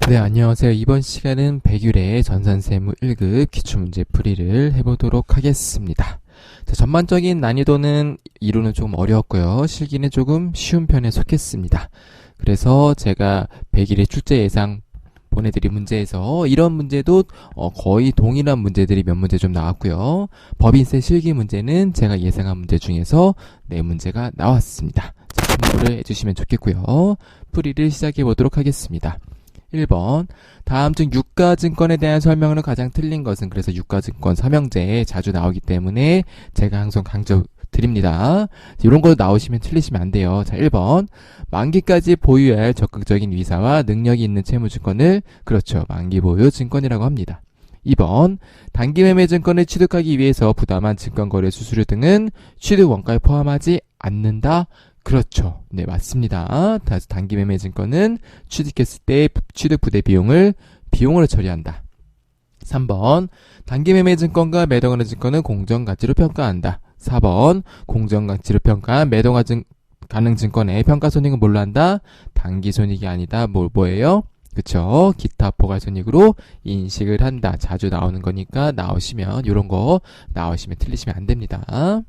네, 안녕하세요. 이번 시간은 백율의 전산세무 1급 기출문제 풀이를 해보도록 하겠습니다. 자, 전반적인 난이도는 이론은 조금 어려웠고요. 실기는 조금 쉬운 편에 속했습니다. 그래서 제가 백율의 출제 예상 보내드린 문제에서 이런 문제도 거의 동일한 문제들이 몇 문제 좀 나왔고요. 법인세 실기 문제는 제가 예상한 문제 중에서 4문제가 나왔습니다. 자, 참고를 해주시면 좋겠고요. 풀이를 시작해 보도록 하겠습니다. 1번, 다음 중 유가증권에 대한 설명으로 가장 틀린 것은, 그래서 유가증권 삼형제에 자주 나오기 때문에 제가 항상 강조드립니다. 이런 거 나오시면 틀리시면 안 돼요. 자, 1번, 만기까지 보유할 적극적인 위사와 능력이 있는 채무증권을, 그렇죠, 만기 보유 증권이라고 합니다. 2번, 단기매매 증권을 취득하기 위해서 부담한 증권거래 수수료 등은 취득 원가에 포함하지 않는다. 그렇죠. 네, 맞습니다. 다시 단기매매 증권은 취득했을 때 취득 부대 비용으로 처리한다. 3번, 단기매매 증권과 매도가능 증권은 공정가치로 평가한다. 4번, 공정가치로 평가한 매도가능 증권의 평가손익은 뭘로 한다? 단기손익이 아니다. 뭐예요? 그쵸? 기타 포괄손익으로 인식을 한다. 자주 나오는 거니까 나오시면, 요런 거 나오시면 틀리시면 안 됩니다.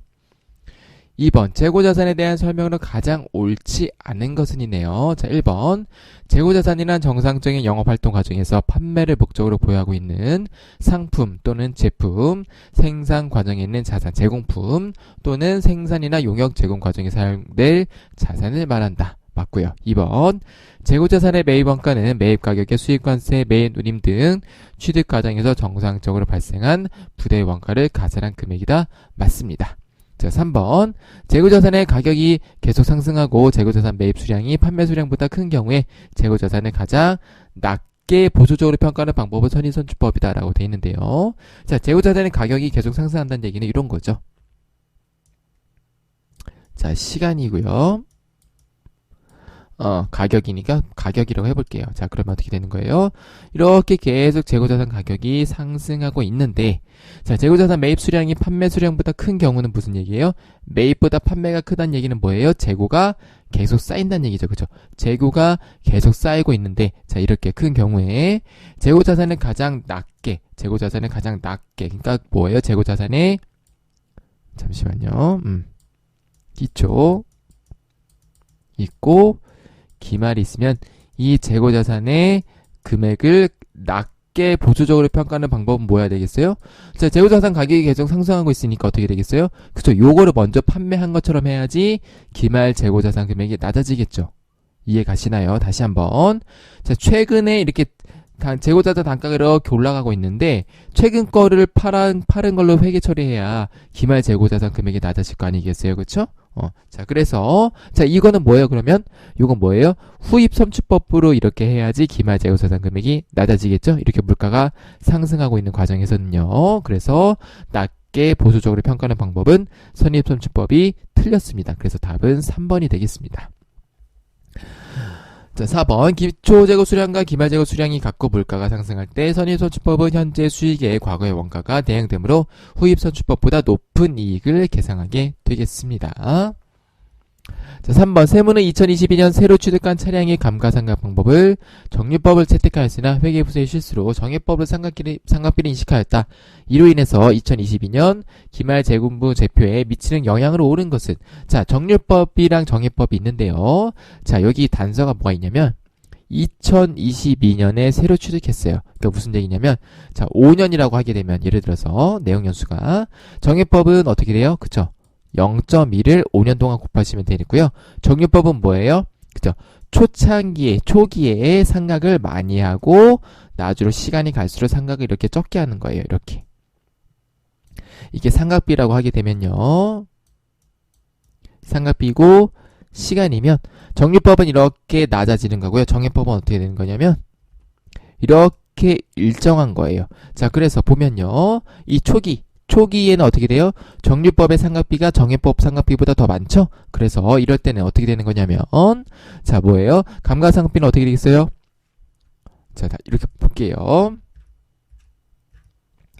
2번, 재고자산에 대한 설명으로 가장 옳지 않은 것은 이네요. 자, 1번, 재고자산이란 정상적인 영업활동 과정에서 판매를 목적으로 보유하고 있는 상품 또는 제품, 생산 과정에 있는 자산, 제공품 또는 생산이나 용역 제공 과정에 사용될 자산을 말한다. 맞고요. 2번, 재고자산의 매입원가는 매입가격의 수익관세, 매입누림 등 취득 과정에서 정상적으로 발생한 부대 원가를 가산한 금액이다. 맞습니다. 자, 3번, 재고자산의 가격이 계속 상승하고 재고자산 매입 수량이 판매 수량보다 큰 경우에 재고자산을 가장 낮게 보수적으로 평가하는 방법은 선의선출법이다 라고 되어 있는데요. 자, 재고자산의 가격이 계속 상승한다는 얘기는 이런 거죠. 자, 시간이고요. 가격이니까 가격이라고 해볼게요. 자, 그러면 어떻게 되는 거예요? 이렇게 계속 재고자산 가격이 상승하고 있는데, 자, 재고자산 매입 수량이 판매 수량보다 큰 경우는 무슨 얘기예요? 매입보다 판매가 크다는 얘기는 뭐예요? 재고가 계속 쌓인다는 얘기죠. 그죠? 재고가 계속 쌓이고 있는데, 자, 이렇게 큰 경우에 재고자산을 가장 낮게, 그러니까 뭐예요? 재고자산의, 잠시만요. 기초 있고, 기말이 있으면 이 재고자산의 금액을 낮게 보수적으로 평가하는 방법은 뭐야 되겠어요? 자, 재고자산 가격이 계속 상승하고 있으니까 어떻게 되겠어요? 그쵸, 요거를 먼저 판매한 것처럼 해야지 기말 재고자산 금액이 낮아지겠죠. 이해 가시나요? 다시 한번. 자, 최근에 이렇게 재고자산 단가가 이렇게 올라가고 있는데 최근 거를 팔은 걸로 회계 처리해야 기말 재고자산 금액이 낮아질 거 아니겠어요? 그쵸? 자, 그래서, 자, 이거는 뭐예요, 그러면? 이건 뭐예요? 후입선출법으로 이렇게 해야지 기말 재고자산 금액이 낮아지겠죠? 이렇게 물가가 상승하고 있는 과정에서는요. 그래서, 낮게 보수적으로 평가하는 방법은 선입선출법이 틀렸습니다. 그래서 답은 3번이 되겠습니다. 자, 4번, 기초재고 수량과 기말재고 수량이 같고 물가가 상승할 때 선입선출법은 현재 수익의 과거의 원가가 대응되므로 후입선출법보다 높은 이익을 계상하게 되겠습니다. 자, 3번, 세무는 2022년 새로 취득한 차량의 감가상각 방법을 정리법을 채택하였으나 회계부서의 실수로 정액법을 상각비를 인식하였다. 이로 인해서 2022년 기말재군부 제표에 미치는 영향으로 옳은 것은, 자, 정률법이랑 정액법이 있는데요. 자, 여기 단서가 뭐가 있냐면 2022년에 새로 취득했어요. 그러니까 무슨 얘기냐면, 자, 5년이라고 하게 되면 예를 들어서 내용 연수가, 정액법은 어떻게 돼요? 그쵸? 0.1을 5년 동안 곱하시면 되고요. 정률법은 뭐예요? 그죠? 초기에 상각을 많이 하고 나중에 시간이 갈수록 상각을 이렇게 적게 하는 거예요. 이렇게. 이게 상각비라고 하게 되면요. 상각비고 시간이면 정률법은 이렇게 낮아지는 거고요. 정액법은 어떻게 되는 거냐면 이렇게 일정한 거예요. 자, 그래서 보면요. 이 초기에는 어떻게 돼요? 정률법의 상각비가 정액법 상각비보다 더 많죠? 그래서 이럴 때는 어떻게 되는 거냐면, 자, 뭐예요? 감가상각비는 어떻게 되겠어요? 자, 이렇게 볼게요.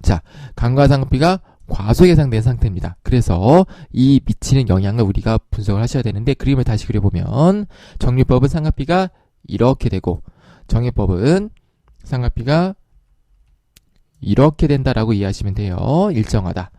자, 감가상각비가 과소계상된 상태입니다. 그래서 이 미치는 영향을 우리가 분석을 하셔야 되는데, 그림을 다시 그려보면 정률법은 상각비가 이렇게 되고 정액법은 상각비가 이렇게 된다라고 이해하시면 돼요. 일정하다.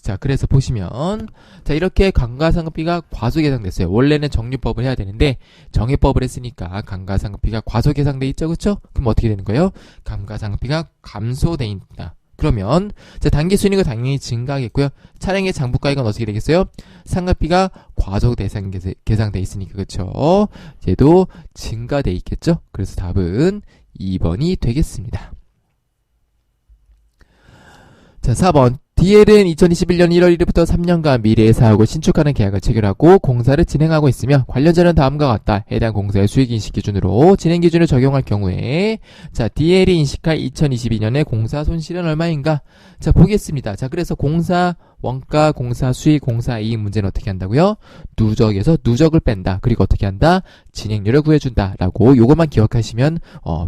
자, 그래서 보시면, 자, 이렇게 감가상각비가 과소계상됐어요. 원래는 정리법을 해야 되는데, 정해법을 했으니까 감가상각비가 과소계상돼 있죠, 그쵸? 그럼 어떻게 되는 거예요? 감가상각비가 감소돼 있다. 그러면, 자, 단기순이익은 당연히 증가하겠고요. 차량의 장부가액은 어떻게 되겠어요? 상각비가 과소계상돼 있으니까, 그쵸? 얘도 증가돼 있겠죠? 그래서 답은 2번이 되겠습니다. 자, 4번. DL은 2021년 1월 1일부터 3년간 미래의 사업을 신축하는 계약을 체결하고 공사를 진행하고 있으며 관련 자료는 다음과 같다. 해당 공사의 수익인식 기준으로 진행 기준을 적용할 경우에 자, DL이 인식할 2022년의 공사 손실은 얼마인가? 자, 보겠습니다. 자, 그래서 공사 원가, 공사 수익, 공사 이익 문제는 어떻게 한다고요? 누적에서 누적을 뺀다. 그리고 어떻게 한다? 진행률을 구해준다. 라고 요것만 기억하시면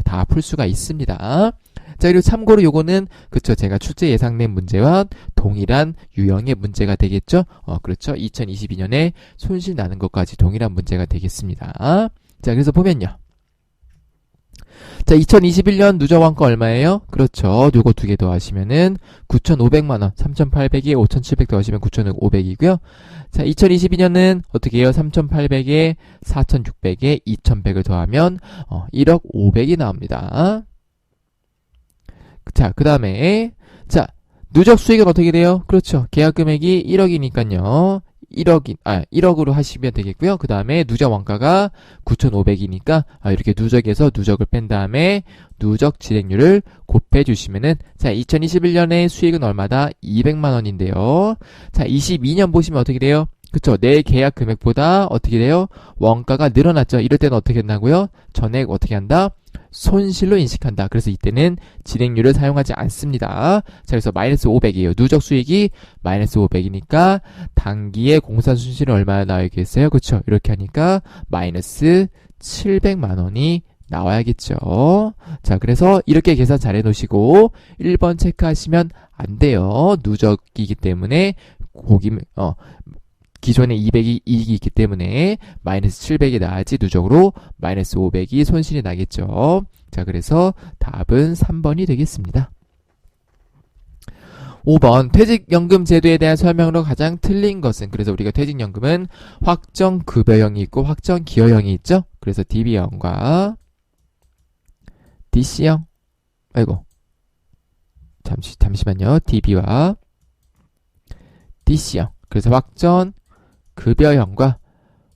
다 풀 수가 있습니다. 자, 그리고 참고로 요거는 그쵸, 제가 출제 예상된 문제와 동일한 유형의 문제가 되겠죠? 그렇죠. 2022년에 손실 나는 것까지 동일한 문제가 되겠습니다. 자, 그래서 보면요. 자, 2021년 누적 원가 얼마예요? 그렇죠. 요거 두 개 더하시면은 9,500만원, 3,800에 5,700 더하시면 9,500이고요. 자, 2022년은 어떻게 해요? 3,800에 4,600에 2,100을 더하면 1억 500이 나옵니다. 자, 그 다음에 자, 누적 수익은 어떻게 돼요? 그렇죠. 계약 금액이 1억이니까요. 1억으로 하시면 되겠고요. 그 다음에 누적 원가가 9,500이니까 이렇게 누적에서 누적을 뺀 다음에 누적 진행률을 곱해 주시면은 자, 2021년에 수익은 얼마다? 200만 원인데요. 자, 22년 보시면 어떻게 돼요? 그쵸. 내 계약 금액보다 어떻게 돼요? 원가가 늘어났죠. 이럴 때는 어떻게 한다고요? 전액 어떻게 한다? 손실로 인식한다. 그래서 이때는 진행률을 사용하지 않습니다. 자, 그래서 마이너스 500이에요. 누적 수익이 마이너스 500이니까 단기의 공사 손실은 얼마나 나와야겠어요? 그쵸? 이렇게 하니까 마이너스 700만 원이 나와야겠죠. 자, 그래서 이렇게 계산 잘 해놓으시고 1번 체크하시면 안 돼요. 누적이기 때문에 기존에 200이 이익이 있기 때문에 마이너스 700이 나야지 누적으로 마이너스 500이 손실이 나겠죠. 자, 그래서 답은 3번이 되겠습니다. 5번 퇴직연금 제도에 대한 설명으로 가장 틀린 것은 그래서 우리가 퇴직연금은 확정급여형이 있고 확정기여형이 있죠. 그래서 DB형과 DC형 잠시만요. DB와 DC형 그래서 확정급여형과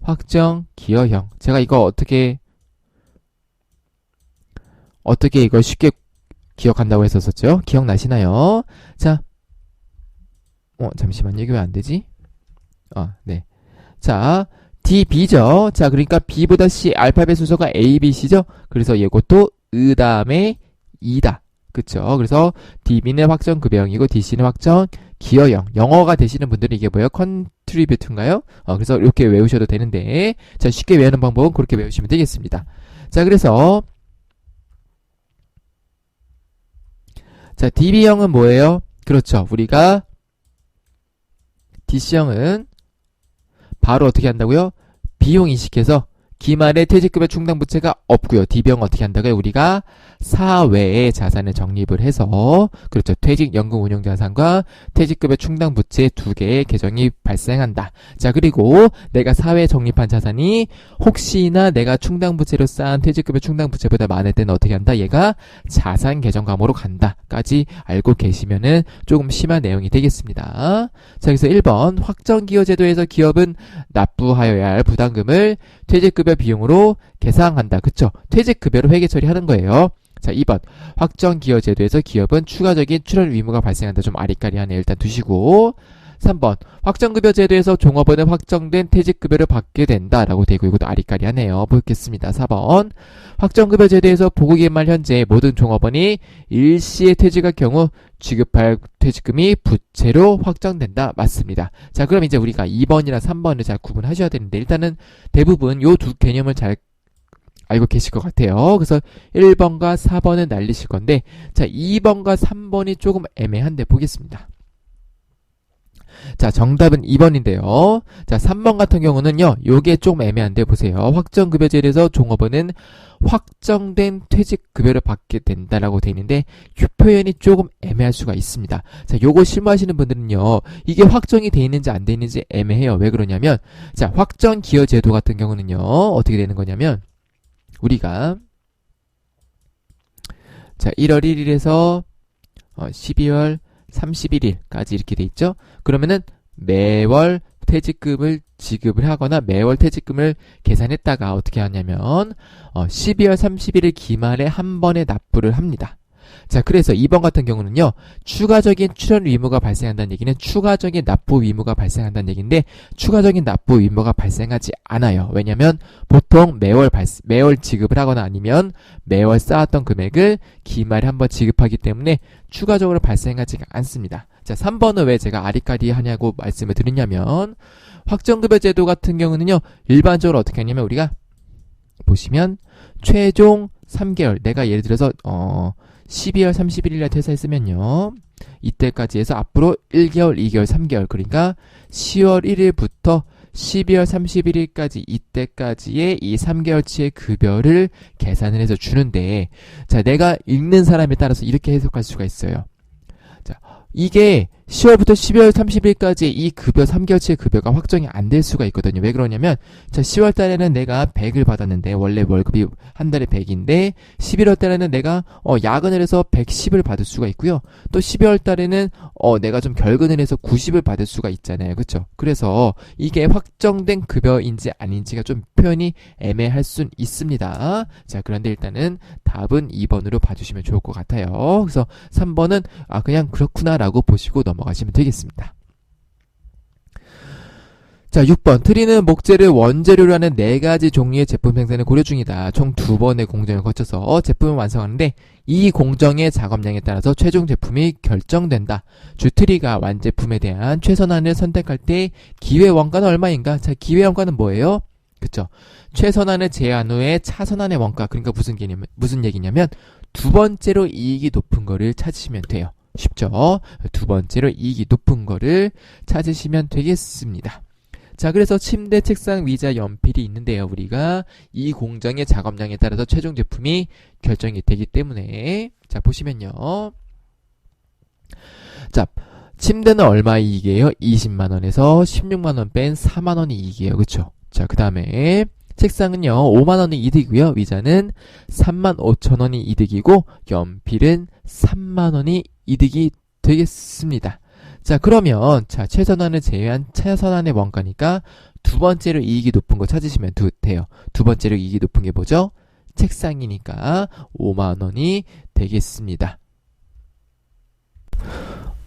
확정기여형 제가 이거 어떻게 이걸 쉽게 기억한다고 했었죠? 기억나시나요? 자, 잠시만요. 이게 왜 안 되지? 네. 자, DB죠. 자, 그러니까 B보다 C, 알파벳 순서가 A, B, C죠? 그래서 이것도 다음에 2다. 그쵸? 그래서 DB는 확정급여형이고 DC는 확정기여형. 영어가 되시는 분들은 이게 뭐예요? 컨트리뷰트인가요? 그래서 이렇게 외우셔도 되는데, 자, 쉽게 외우는 방법은 그렇게 외우시면 되겠습니다. 자, 그래서, 자, DB형은 뭐예요? 그렇죠. 우리가 DC형은 바로 어떻게 한다고요? 비용 인식해서 기말에 퇴직급여 충당 부채가 없고요. DB형 어떻게 한다고요? 우리가 사외의 자산을 적립을 해서 그렇죠. 퇴직연금 운용자산과 퇴직급여 충당 부채 두 개의 계정이 발생한다. 자, 그리고 내가 사회에 적립한 자산이 혹시나 내가 충당 부채로 쌓은 퇴직급여 충당 부채보다 많을 때는 어떻게 한다? 얘가 자산 계정 감으로 간다까지 알고 계시면은 조금 심한 내용이 되겠습니다. 자, 그래서 1번 확정기여제도에서 기업은 납부하여야 할 부담금을 퇴직급여 비용으로 계상한다. 그쵸? 퇴직급여로 회계 처리하는 거예요. 자, 2번 확정기여제도에서 기업은 추가적인 출연 의무가 발생한다. 좀 아리까리하네. 일단 두시고 3번 확정급여 제도에서 종업원은 확정된 퇴직급여를 받게 된다라고 되고 이것도 아리까리하네요. 보겠습니다. 4번 확정급여 제도에서 보고기일 말 현재 모든 종업원이 일시에 퇴직할 경우 지급할 퇴직금이 부채로 확정된다. 맞습니다. 자, 그럼 이제 우리가 2번이랑 3번을 잘 구분하셔야 되는데 일단은 대부분 요 두 개념을 잘 알고 계실 것 같아요. 그래서 1번과 4번은 날리실 건데 자, 2번과 3번이 조금 애매한데 보겠습니다. 자, 정답은 2번인데요. 자, 3번 같은 경우는요, 요게 조금 애매한데 보세요. 확정급여제도에서 종업원은 확정된 퇴직급여를 받게 된다라고 되어 있는데 이 표현이 조금 애매할 수가 있습니다. 자, 요거 실무하시는 분들은요, 이게 확정이 돼 있는지 안 돼 있는지 애매해요. 왜 그러냐면, 자, 확정기여제도 같은 경우는요, 어떻게 되는 거냐면, 우리가 자, 1월 1일에서 12월 31일까지 이렇게 돼 있죠. 그러면은 매월 퇴직금을 지급을 하거나 매월 퇴직금을 계산했다가 어떻게 하냐면 12월 31일 기말에 한 번에 납부를 합니다. 자, 그래서 2번 같은 경우는요, 추가적인 출연 의무가 발생한다는 얘기는 추가적인 납부 의무가 발생한다는 얘기인데, 추가적인 납부 의무가 발생하지 않아요. 왜냐면 보통 매월 지급을 하거나 아니면 매월 쌓았던 금액을 기말에 한번 지급하기 때문에 추가적으로 발생하지 않습니다. 자, 3번은 왜 제가 아리까리 하냐고 말씀을 드리냐면, 확정급여 제도 같은 경우는요, 일반적으로 어떻게 하냐면, 우리가 보시면 최종 3개월, 내가 예를 들어서 12월 31일에 퇴사했으면요, 이때까지 해서 앞으로 1개월, 2개월, 3개월, 그러니까 10월 1일부터 12월 31일까지 이때까지의 이 3개월치의 급여를 계산을 해서 주는데, 자, 내가 읽는 사람에 따라서 이렇게 해석할 수가 있어요. 자, 이게 10월부터 12월 30일까지 이 급여 3개월치의 급여가 확정이 안 될 수가 있거든요. 왜 그러냐면, 자, 10월 달에는 내가 100을 받았는데, 원래 월급이 한 달에 100인데 11월 달에는 내가 야근을 해서 110을 받을 수가 있고요. 또 12월 달에는 내가 좀 결근을 해서 90을 받을 수가 있잖아요. 그렇죠? 그래서 이게 확정된 급여인지 아닌지가 좀 표현이 애매할 순 있습니다. 자, 그런데 일단은 답은 2번으로 봐주시면 좋을 것 같아요. 그래서 3번은 그냥 그렇구나라고 보시고 넘어가시면 되겠습니다. 자, 6번. 트리는 목재를 원재료로 하는 4가지 종류의 제품 생산을 고려 중이다. 총 2번의 공정을 거쳐서 제품을 완성하는데 이 공정의 작업량에 따라서 최종 제품이 결정된다. 주트리가 완제품에 대한 최선안을 선택할 때 기회 원가는 얼마인가? 자, 기회 원가는 뭐예요? 그쵸? 최선안을 제한 후에 차선안의 원가. 그러니까 무슨 얘기냐면 두 번째로 이익이 높은 거를 찾으시면 돼요. 쉽죠? 두 번째로 이익이 높은 거를 찾으시면 되겠습니다. 자, 그래서 침대, 책상, 의자, 연필이 있는데요. 우리가 이 공정의 작업량에 따라서 최종 제품이 결정이 되기 때문에, 자, 보시면요. 자, 침대는 얼마 이익이에요? 20만원에서 16만원 뺀 4만원이 이익이에요. 그쵸? 자, 그 다음에 책상은요, 5만원이 이득이고요. 의자는 35,000원이 이득이고, 연필은 3만원이 이득이 되겠습니다. 자, 그러면 자, 최선안을 제외한 최선안의 원가니까 두 번째로 이익이 높은 거 찾으시면 돼요. 두 번째로 이익이 높은 게 뭐죠? 책상이니까 5만원이 되겠습니다.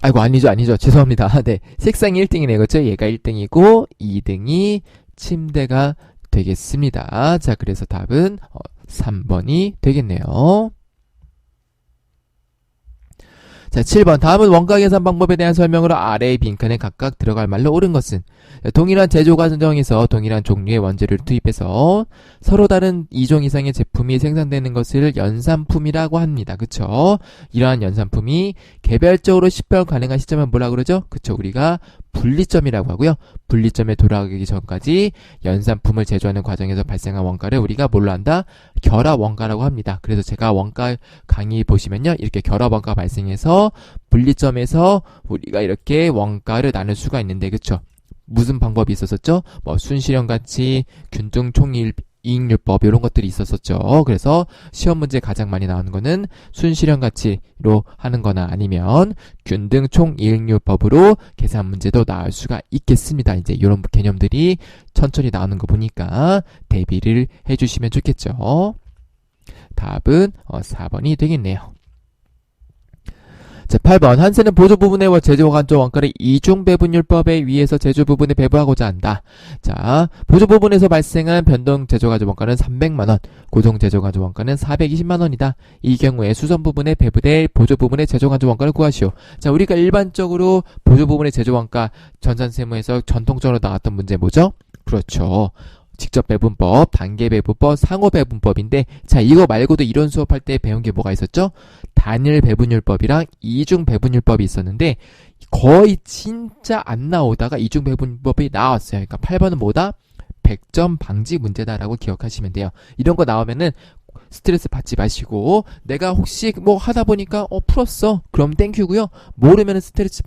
아이고, 아니죠. 죄송합니다. 네, 책상이 1등이네. 그렇죠? 얘가 1등이고 2등이 침대가 되겠습니다. 자, 그래서 답은 3번이 되겠네요. 자, 7번. 다음은 원가 계산 방법에 대한 설명으로 아래의 빈칸에 각각 들어갈 말로 옳은 것은, 동일한 제조 과정에서 동일한 종류의 원재료를 투입해서 서로 다른 2종 이상의 제품이 생산되는 것을 연산품이라고 합니다. 그쵸? 이러한 연산품이 개별적으로 식별 가능한 시점을 뭐라 그러죠? 그쵸? 우리가 분리점이라고 하고요. 분리점에 돌아가기 전까지 연산품을 제조하는 과정에서 발생한 원가를 우리가 뭘로 한다? 결합 원가라고 합니다. 그래서 제가 원가 강의 보시면요, 이렇게 결합 원가 발생해서 분리점에서 우리가 이렇게 원가를 나눌 수가 있는데, 그쵸? 무슨 방법이 있었었죠? 뭐 순실현가치, 균등총이익률법 이런 것들이 있었었죠. 그래서 시험 문제 가장 많이 나오는 거는 순실현가치로 하는 거나 아니면 균등총이익률법으로 계산 문제도 나올 수가 있겠습니다. 이제 이런 개념들이 천천히 나오는 거 보니까 대비를 해주시면 좋겠죠. 답은 4번이 되겠네요. 자, 8번. 한세는 보조 부분의 제조 간조 원가를 이중 배분율법에 의해서 제조 부분에 배부하고자 한다. 자, 보조 부분에서 발생한 변동 제조 간조 원가는 300만원, 고정 제조 간조 원가는 420만원이다. 이 경우에 수선 부분에 배부될 보조 부분의 제조 간조 원가를 구하시오. 자, 우리가 일반적으로 보조 부분의 제조 원가 전산세무에서 전통적으로 나왔던 문제 뭐죠? 그렇죠. 직접 배분법, 단계 배분법, 상호 배분법인데, 자, 이거 말고도 이론 수업할 때 배운 게 뭐가 있었죠? 단일 배분율법이랑 이중 배분율법이 있었는데, 거의 진짜 안 나오다가 이중 배분율법이 나왔어요. 그러니까 8번은 뭐다? 100점 방지 문제다라고 기억하시면 돼요. 이런 거 나오면은 스트레스 받지 마시고, 내가 혹시 뭐 하다 보니까 풀었어. 그럼 땡큐고요. 모르면 스트레스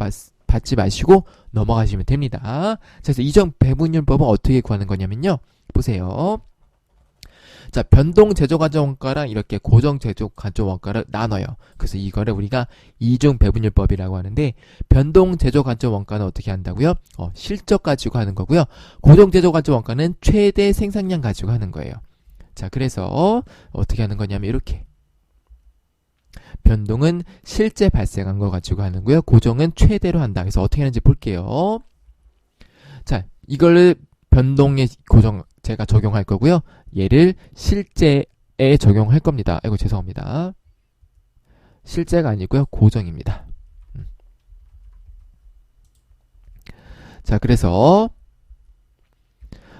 받지 마시고 넘어가시면 됩니다. 자, 그래서 이점 배분율법은 어떻게 구하는 거냐면요. 보세요. 자, 변동 제조 가점 원가랑 이렇게 고정 제조 가점 원가를 나눠요. 그래서 이거를 우리가 이중 배분율법이라고 하는데, 변동 제조 가점 원가는 어떻게 한다고요? 실적 가지고 하는 거고요. 고정 제조 가점 원가는 최대 생산량 가지고 하는 거예요. 자, 그래서 어떻게 하는 거냐면 이렇게. 변동은 실제 발생한 거 가지고 하는 거고요. 고정은 최대로 한다. 그래서 어떻게 하는지 볼게요. 자, 이거를 변동에 고정 제가 적용할 거고요. 얘를 실제에 적용할 겁니다. 아이고 죄송합니다. 실제가 아니고요. 고정입니다. 자, 그래서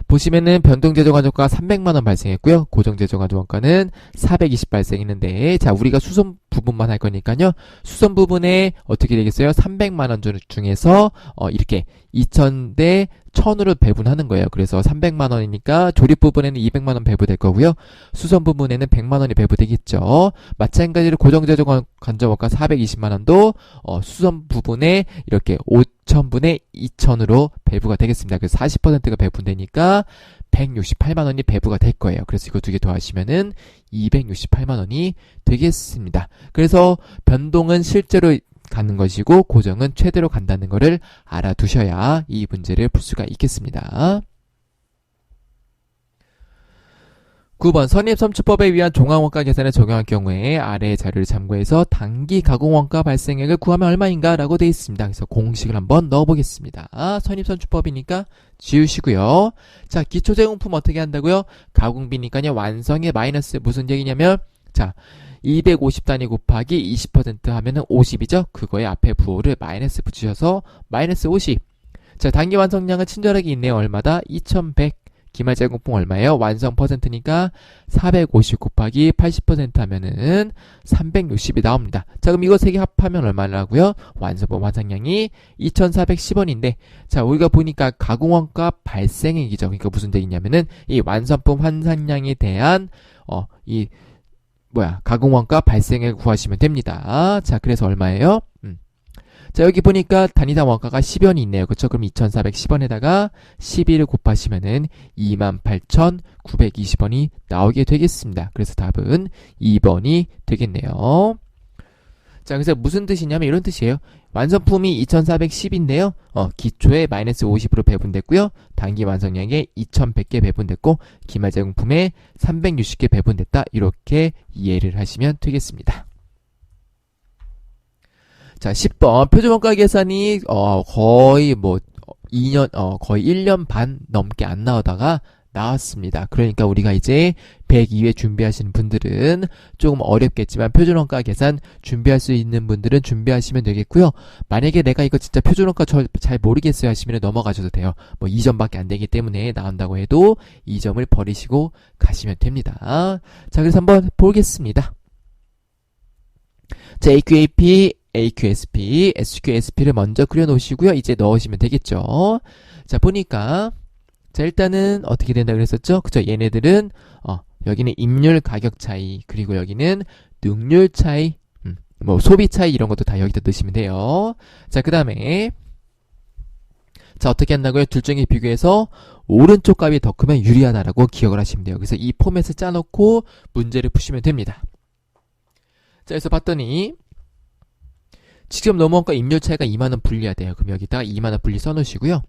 보시면은 변동제조가점가 300만원 발생했고요. 고정제조가점가는 420 발생했는데, 자, 우리가 수선 부분만 할 거니까요. 수선 부분에 어떻게 되겠어요? 300만원 중에서 이렇게 2000대 1000으로 배분하는 거예요. 그래서 300만원이니까 조립 부분에는 200만원 배부될 거고요. 수선 부분에는 100만원이 배부되겠죠. 마찬가지로 고정제조간접원가 420만원도 수선 부분에 이렇게 5000분의 2000으로 배부가 되겠습니다. 그래서 40%가 배분되니까 168만원이 배부가 될 거예요. 그래서 이거 두 개 더하시면은 268만원이 되겠습니다. 그래서 변동은 실제로 가는 것이고 고정은 최대로 간다는 것을 알아두셔야 이 문제를 풀 수가 있겠습니다. 9번 선입선출법에 의한 종합원가 계산에 적용할 경우에 아래의 자료를 참고해서 단기 가공원가 발생액을 구하면 얼마인가 라고 되어 있습니다. 그래서 공식을 한번 넣어보겠습니다. 선입선출법이니까 지우시고요. 자, 기초제공품 어떻게 한다고요? 가공비니까요. 완성의 마이너스 무슨 얘기냐면, 자, 250단위 곱하기 20% 하면은 50이죠? 그거에 앞에 부호를 마이너스 붙이셔서 마이너스 50. 자, 단기 완성량은 친절하게 있네요. 얼마다? 2100. 기말제공품 얼마예요? 완성 퍼센트니까 450 곱하기 80% 하면은 360이 나옵니다. 자, 그럼 이거 세 개 합하면 얼마라고요? 완성량이 2410원인데, 자, 우리가 보니까 가공원가 발생액이죠. 그러니까 무슨 얘기냐면은 이 완성품 환산량에 대한 가공원가 발생액을 구하시면 됩니다. 자, 그래서 얼마예요? 자, 여기 보니까 단위당 원가가 10원이 있네요. 그쵸? 그럼 2410원에다가 12를 곱하시면은 28,920원이 나오게 되겠습니다. 그래서 답은 2번이 되겠네요. 자, 그래서 무슨 뜻이냐면 이런 뜻이에요. 완성품이 2410인데요. 기초에 마이너스 50으로 배분됐고요. 단기 완성량에 2100개 배분됐고, 기말제공품에 360개 배분됐다. 이렇게 이해를 하시면 되겠습니다. 자, 10번 표준원가 계산이 거의 거의 1년 반 넘게 안 나오다가 나왔습니다. 그러니까 우리가 이제 102회 준비하시는 분들은 조금 어렵겠지만 표준원가 계산 준비할 수 있는 분들은 준비하시면 되겠고요. 만약에 내가 이거 진짜 표준원가 잘 모르겠어요 하시면 넘어가셔도 돼요. 2점밖에 안 되기 때문에 나온다고 해도 2점을 버리시고 가시면 됩니다. 자, 그래서 한번 보겠습니다. 자, AQAP, AQSP, SQSP를 먼저 그려놓으시고요. 이제 넣으시면 되겠죠. 자, 보니까 자, 일단은 어떻게 된다 그랬었죠? 그쵸? 얘네들은 여기는 임률 가격 차이, 그리고 여기는 능률 차이, 소비 차이 이런 것도 다 여기다 넣으시면 돼요. 자, 그 다음에 자, 어떻게 한다고요? 둘 중에 비교해서 오른쪽 값이 더 크면 유리하다라고 기억을 하시면 돼요. 그래서 이 포맷을 짜놓고 문제를 푸시면 됩니다. 자, 그래서 봤더니 직접 넘어온가 임률 차이가 2만원 분리해야 돼요. 그럼 여기다가 2만원 분리 써놓으시고요.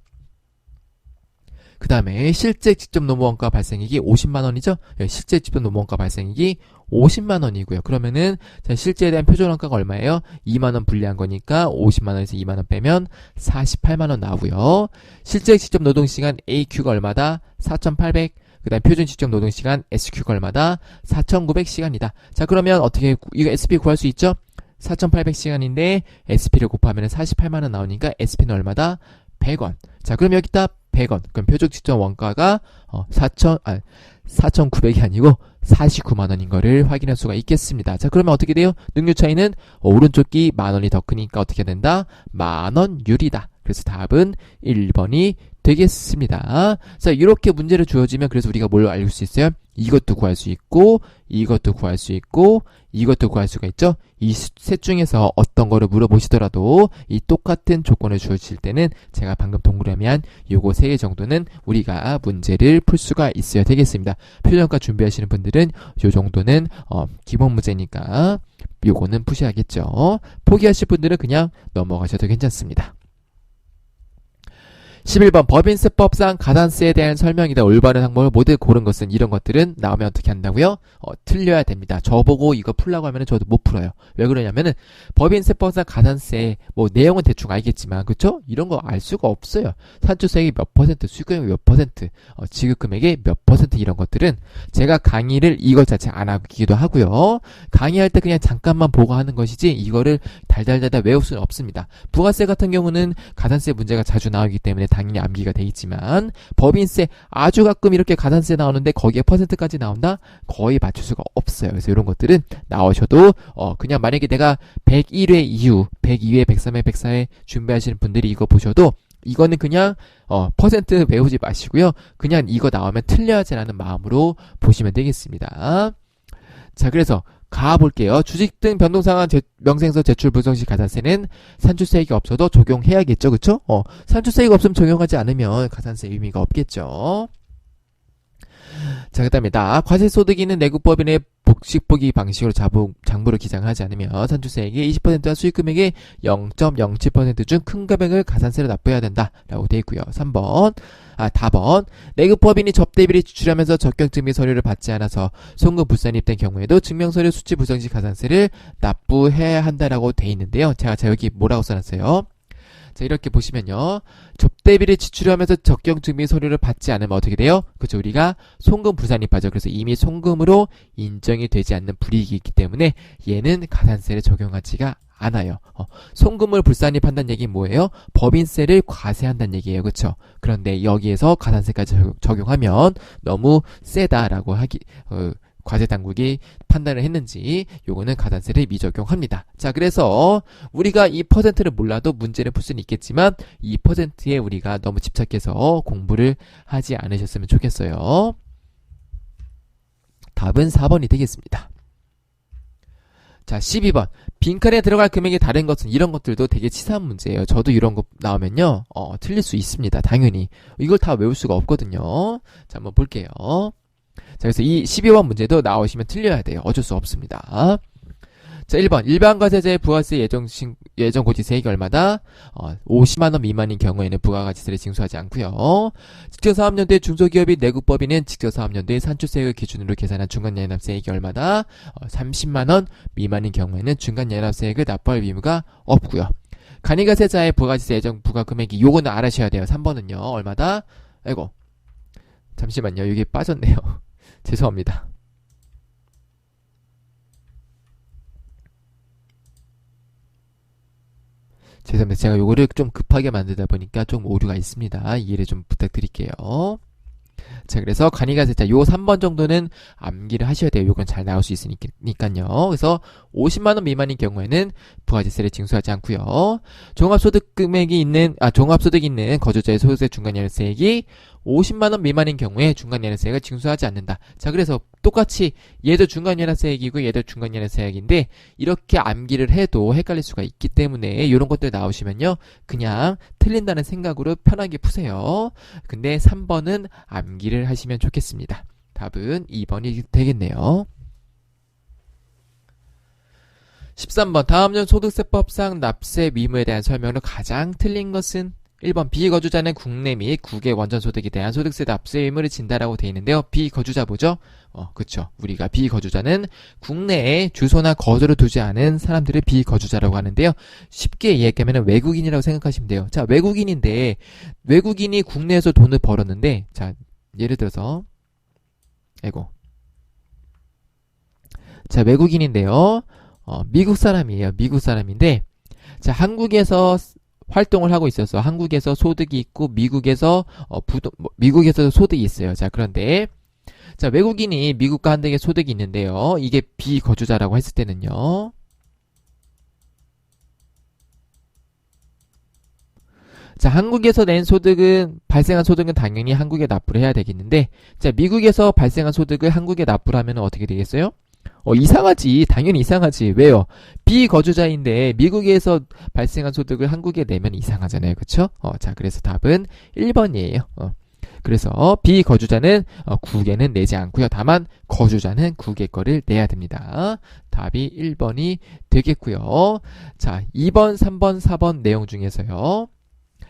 그 다음에 실제 직접 노무원가 발생액이 50만원이죠? 실제 직접 노무원가 발생액이 50만원이고요. 그러면은 실제에 대한 표준원가가 얼마예요? 2만원 분리한 거니까 50만원에서 2만원 빼면 48만원 나오고요. 실제 직접 노동시간 AQ가 얼마다? 4,800. 그 다음 표준 직접 노동시간 SQ가 얼마다? 4,900시간이다. 자, 그러면 어떻게 이거 SP 구할 수 있죠? 4,800시간인데 SP를 곱하면 48만원 나오니까 SP는 얼마다? 100원. 자, 그럼 여기다 100원. 그럼 표준 직접 원가가 4,900이 아니고 49만원인 거를 확인할 수가 있겠습니다. 자, 그러면 어떻게 돼요? 능률 차이는 오른쪽이 만원이 더 크니까 어떻게 된다? 만원 유리다. 그래서 답은 1번이 되겠습니다. 자, 이렇게 문제를 주어지면 그래서 우리가 뭘 알 수 있어요? 이것도 구할 수 있고, 이것도 구할 수 있고, 이것도 구할 수가 있죠? 이 셋 중에서 어떤 거를 물어보시더라도 이 똑같은 조건을 주어질 때는 제가 방금 동그라미한 요거 3개 정도는 우리가 문제를 풀 수가 있어야 되겠습니다. 표준과 준비하시는 분들은 요 정도는 기본 문제니까 요거는 푸셔야겠죠. 포기하실 분들은 그냥 넘어가셔도 괜찮습니다. 11번 법인세법상 가산세에 대한 설명이다. 올바른 항목을 모두 고른 것은 이런 것들은 나오면 어떻게 한다고요? 틀려야 됩니다. 저보고 이거 풀라고 하면 저도 못 풀어요. 왜 그러냐면은 법인세법상 가산세 뭐 내용은 대충 알겠지만 그쵸? 이런 거 알 수가 없어요. 산출세액이 몇 퍼센트, 수익금액이 몇 퍼센트, 지급금액이 몇 퍼센트 이런 것들은 제가 강의를 이것 자체 안 하기도 하고요. 강의할 때 그냥 잠깐만 보고 하는 것이지 이거를 달달달달 외울 수는 없습니다. 부가세 같은 경우는 가산세 문제가 자주 나오기 때문에 당연히 암기가 돼 있지만 법인세 아주 가끔 이렇게 가산세 나오는데 거기에 퍼센트까지 나온다? 거의 맞출 수가 없어요. 그래서 이런 것들은 나오셔도 그냥 만약에 내가 101회 이후 102회, 103회, 104회 준비하시는 분들이 이거 보셔도 이거는 그냥 퍼센트 외우지 마시고요. 그냥 이거 나오면 틀려야지라는 마음으로 보시면 되겠습니다. 자, 그래서 가볼게요. 주식 등 변동상한 명세서 제출 불성 시 가산세는 산출세액이 없어도 적용해야겠죠. 그쵸? 산출세액이 없으면 적용하지 않으면 가산세 의미가 없겠죠. 자, 그 다음에 과세소득이 있는 내국법인의 복식보기 방식으로 장부를 기장하지 않으면 산출세액의 20%와 수익금액의 0.07% 중 큰 금액을 가산세로 납부해야 된다 라고 되어 있고요. 3번 답은 내국법인이 접대비를 지출하면서 적격증명 서류를 받지 않아서 송금 불산입된 경우에도 증명서류 수치 불성 시 가산세를 납부해야 한다라고 되어 있는데요. 제가 여기 뭐라고 써놨어요? 자, 이렇게 보시면요. 접대비를 지출하면서 적격증명 서류를 받지 않으면 어떻게 돼요? 그쵸, 우리가 송금 불산입하죠. 그래서 이미 송금으로 인정이 되지 않는 불이익이 있기 때문에 얘는 가산세를 적용하지가 않아요. 송금을 불산입한다는 얘기는 뭐예요? 법인세를 과세한다는 얘기예요. 그쵸? 그런데 여기에서 가산세까지 적용하면 너무 세다라고 과세 당국이 판단을 했는지 요거는 가산세를 미적용합니다. 자, 그래서 우리가 이 퍼센트를 몰라도 문제를 풀 수는 있겠지만 이 퍼센트에 우리가 너무 집착해서 공부를 하지 않으셨으면 좋겠어요. 답은 4번이 되겠습니다. 자, 12번. 빈칸에 들어갈 금액이 다른 것은 이런 것들도 되게 치사한 문제예요. 저도 이런 거 나오면요. 틀릴 수 있습니다. 당연히. 이걸 다 외울 수가 없거든요. 자, 한번 볼게요. 자, 그래서 이 12번 문제도 나오시면 틀려야 돼요. 어쩔 수 없습니다. 자, 1번. 일반과세자의 부가세 예정 고지세액이 얼마다? 50만원 미만인 경우에는 부가가치세를 징수하지 않고요. 직전사업연도의 중소기업이 내국법인은 직전사업연도의 산출세액을 기준으로 계산한 중간연합세액이 얼마다? 30만원 미만인 경우에는 중간연합세액을 납부할 의무가 없고요. 간이가세자의 부가가치세 예정 부가금액이 요거는 알아셔야 돼요. 3번은요. 얼마다? 아이고. 잠시만요. 여기 빠졌네요. 죄송합니다. 죄송합니다. 제가 요거를 좀 급하게 만들다 보니까 좀 오류가 있습니다. 이해를 좀 부탁드릴게요. 자, 그래서 간이가세자 요 3번 정도는 암기를 하셔야 돼요. 요건 잘 나올 수 있으니까요. 그래서 50만원 미만인 경우에는 부가세를 징수하지 않고요. 종합소득이 있는 거주자의 소득세 중간연회세액이 50만원 미만인 경우에 중간연회세액을 징수하지 않는다. 자, 그래서 똑같이 얘도 중간연회세액이고 얘도 중간연회세액인데 이렇게 암기를 해도 헷갈릴 수가 있기 때문에 이런 것들 나오시면요. 그냥 틀린다는 생각으로 편하게 푸세요. 근데 3번은 암기를 하시면 좋겠습니다. 답은 2번이 되겠네요. 13번 다음년 소득세법상 납세 의무에 대한 설명으로 가장 틀린 것은 1번 비거주자는 국내 및 국외 원전소득에 대한 소득세 납세 의무를 진다라고 되어 있는데요. 비거주자 뭐죠? 그쵸. 우리가 비거주자는 국내에 주소나 거주를 두지 않은 사람들을 비거주자라고 하는데요. 쉽게 이야기하면 외국인이라고 생각하시면 돼요. 자, 외국인인데 외국인이 국내에서 돈을 벌었는데 자, 예를 들어서 자, 외국인인데요. 미국 사람이에요. 미국 사람인데 자, 한국에서 활동을 하고 있어서 한국에서 소득이 있고 미국에서 미국에서 소득이 있어요. 자, 그런데 자, 외국인이 미국과 한국에 소득이 있는데요. 이게 비거주자라고 했을 때는요. 자, 한국에서 낸 소득은, 발생한 소득은 당연히 한국에 납부를 해야 되겠는데, 자, 미국에서 발생한 소득을 한국에 납부를 하면 어떻게 되겠어요? 이상하지. 당연히 이상하지. 왜요? 비거주자인데 미국에서 발생한 소득을 한국에 내면 이상하잖아요. 그쵸? 자, 그래서 답은 1번이에요. 그래서 비거주자는 국에는 내지 않고요. 다만 거주자는 국의 거를 내야 됩니다. 답이 1번이 되겠고요. 자, 2번, 3번, 4번 내용 중에서요.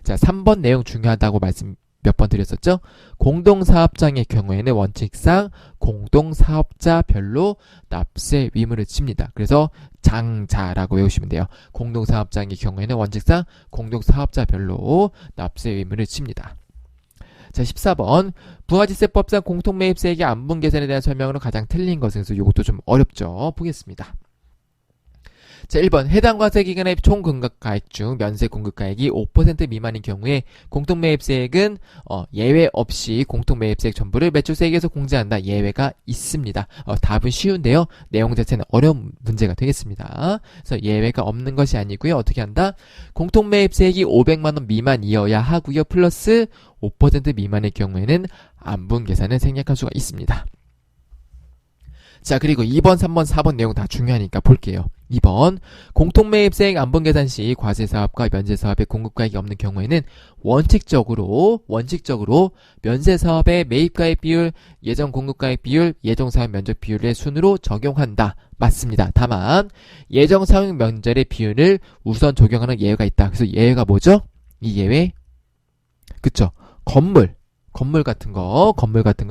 자, 3번 내용 중요하다고 말씀 몇 번 드렸었죠? 공동사업장의 경우에는 원칙상 공동사업자별로 납세 의무를 집니다. 그래서 장자라고 외우시면 돼요. 공동사업장의 경우에는 원칙상 공동사업자별로 납세 의무를 집니다. 자, 14번. 부가지세법상 공통매입세액의 안분 계산에 대한 설명으로 가장 틀린 것은, 그래서 이것도 좀 어렵죠. 보겠습니다. 자, 1번. 해당 과세기간의 총 공급가액 중 면세 공급가액이 5% 미만인 경우에 공통매입세액은 예외 없이 공통매입세액 전부를 매출세액에서 공제한다. 예외가 있습니다. 답은 쉬운데요. 내용 자체는 어려운 문제가 되겠습니다. 그래서 예외가 없는 것이 아니고요. 어떻게 한다? 공통매입세액이 500만원 미만이어야 하고요. 플러스 5% 미만의 경우에는 안분 계산을 생략할 수가 있습니다. 자, 그리고 2번, 3번, 4번 내용 다 중요하니까 볼게요. 2번, 공통매입세액 안분계산 시 과세사업과 면세사업의 공급가액이 없는 경우에는 원칙적으로 면세사업의 매입가액 비율, 예정공급가액 비율, 예정사용 면적 비율의 순으로 적용한다. 맞습니다. 다만 예정사용 면적의 비율을 우선 적용하는 예외가 있다. 그래서 예외가 뭐죠? 이 예외, 그쵸? 건물 같은 거